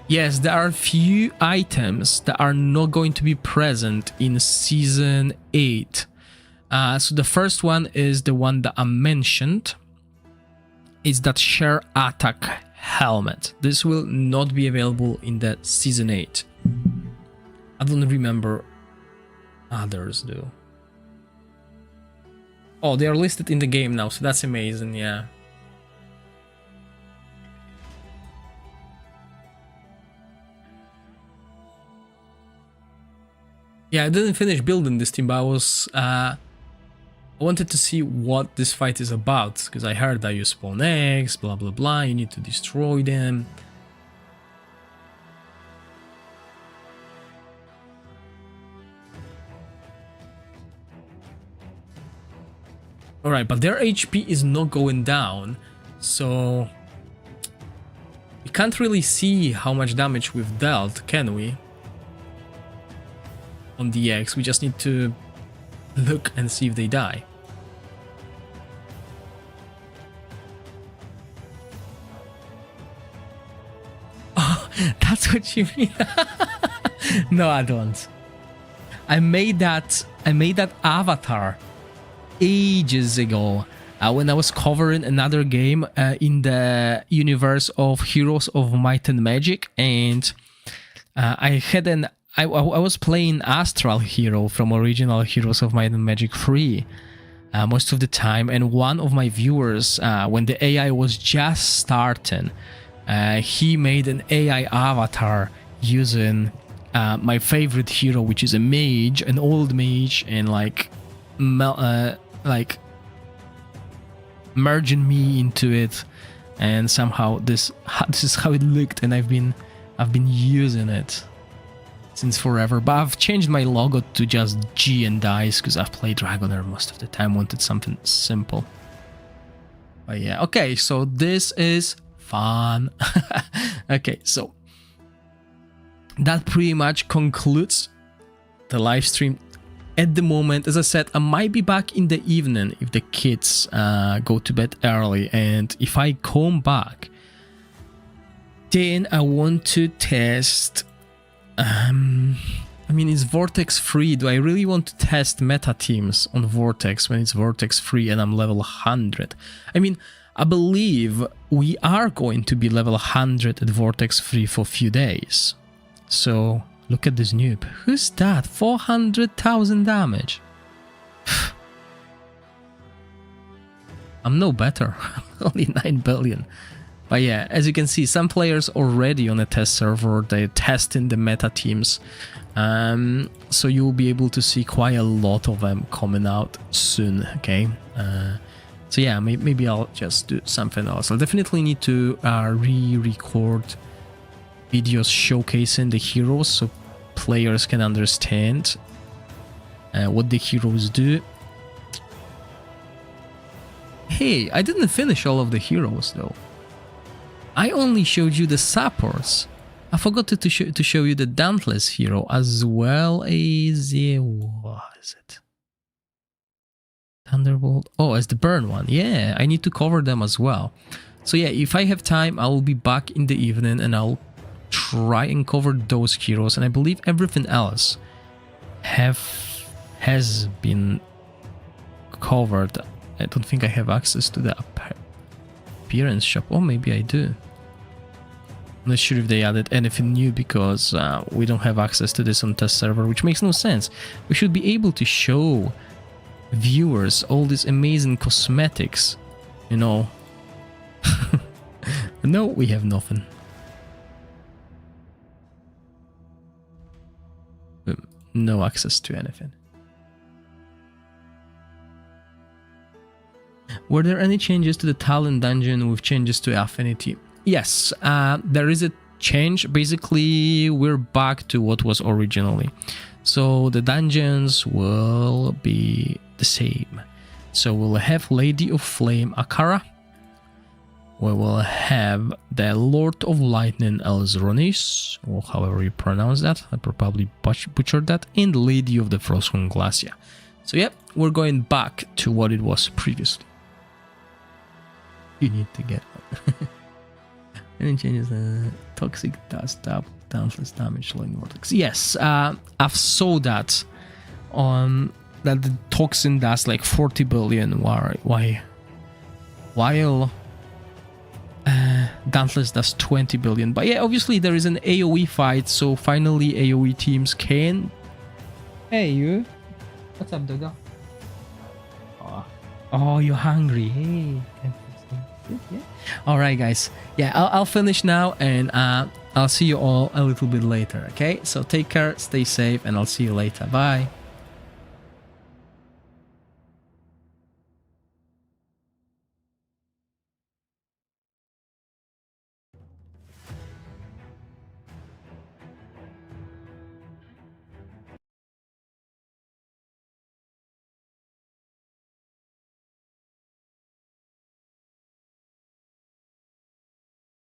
Yes, there are few items that are not going to be present in Season 8. So the first one is the one that I mentioned. It's that Share Attack Helmet. This will not be available in the Season 8. I don't remember others though. Oh, they are listed in the game now, so that's amazing, yeah. Yeah, I didn't finish building this team, but I wanted to see what this fight is about, because I heard that you spawn eggs, blah blah blah, you need to destroy them. Alright, but their HP is not going down, so we can't really see how much damage we've dealt, can we? On the eggs, we just need to look and see if they die. Oh, that's what you mean. No, I don't. I made that avatar ages ago when I was covering another game in the universe of Heroes of Might and Magic, and I had an I was playing Astral Hero from original Heroes of Might and Magic 3 most of the time, and one of my viewers, when the AI was just starting, he made an AI avatar using my favorite hero, which is a mage, an old mage, and like merging me into it, and somehow this is how it looked, and I've been using it since forever. But I've changed my logo to just G and dice because I've played Dragonheir most of the time, wanted something simple. But yeah, okay, so this is fun. Okay, so that pretty much concludes the live stream. At the moment, as I said, I might be back in the evening if the kids go to bed early, and if I come back, then I want to test. I mean, it's Vortex free. Do I really want to test meta teams on Vortex when it's Vortex free and I'm level 100? I mean, I believe we are going to be level 100 at Vortex free for a few days. So look at this noob. Who's that? 400,000 damage. I'm no better. Only 9 billion. But yeah, as you can see, some players already on a test server, they're testing the meta teams. So you'll be able to see quite a lot of them coming out soon, okay? So yeah, maybe I'll just do something else. I'll definitely need to re-record videos showcasing the heroes so players can understand what the heroes do. Hey, I didn't finish all of the heroes though. I only showed you the supports. I forgot to show you the Dauntless hero as well as what is it? Thunderbolt. Oh, as the burn one. Yeah, I need to cover them as well. So yeah, if I have time, I will be back in the evening and I'll try and cover those heroes. And I believe everything else has been covered. I don't think I have access to the appearance shop. Oh, maybe I do. I'm not sure if they added anything new because we don't have access to this on test server, which makes no sense. We should be able to show viewers all these amazing cosmetics, you know. No, we have nothing. No access to anything. Were there any changes to the Talon dungeon with changes to affinity? Yes, there is a change. Basically, we're back to what was originally. So the dungeons will be the same. So we'll have Lady of Flame Akara. We will have the Lord of Lightning Elzronis, or however you pronounce that. I probably butchered that. And Lady of the Frostmourne Glacia. So yeah, we're going back to what it was previously. You need to get one. Any changes? Toxic dust up, downless damage, slowing vortex. Yes, I've saw that on that the toxin does like 40 billion. While Dauntless does 20 billion. But yeah, obviously there is an AoE fight, so finally AoE teams can. Hey you, what's up, Dodo? Oh, you're hungry. Hey. Yeah. All right, guys. Yeah, I'll finish now, and I'll see you all a little bit later. Okay, so take care, stay safe, and I'll see you later. Bye.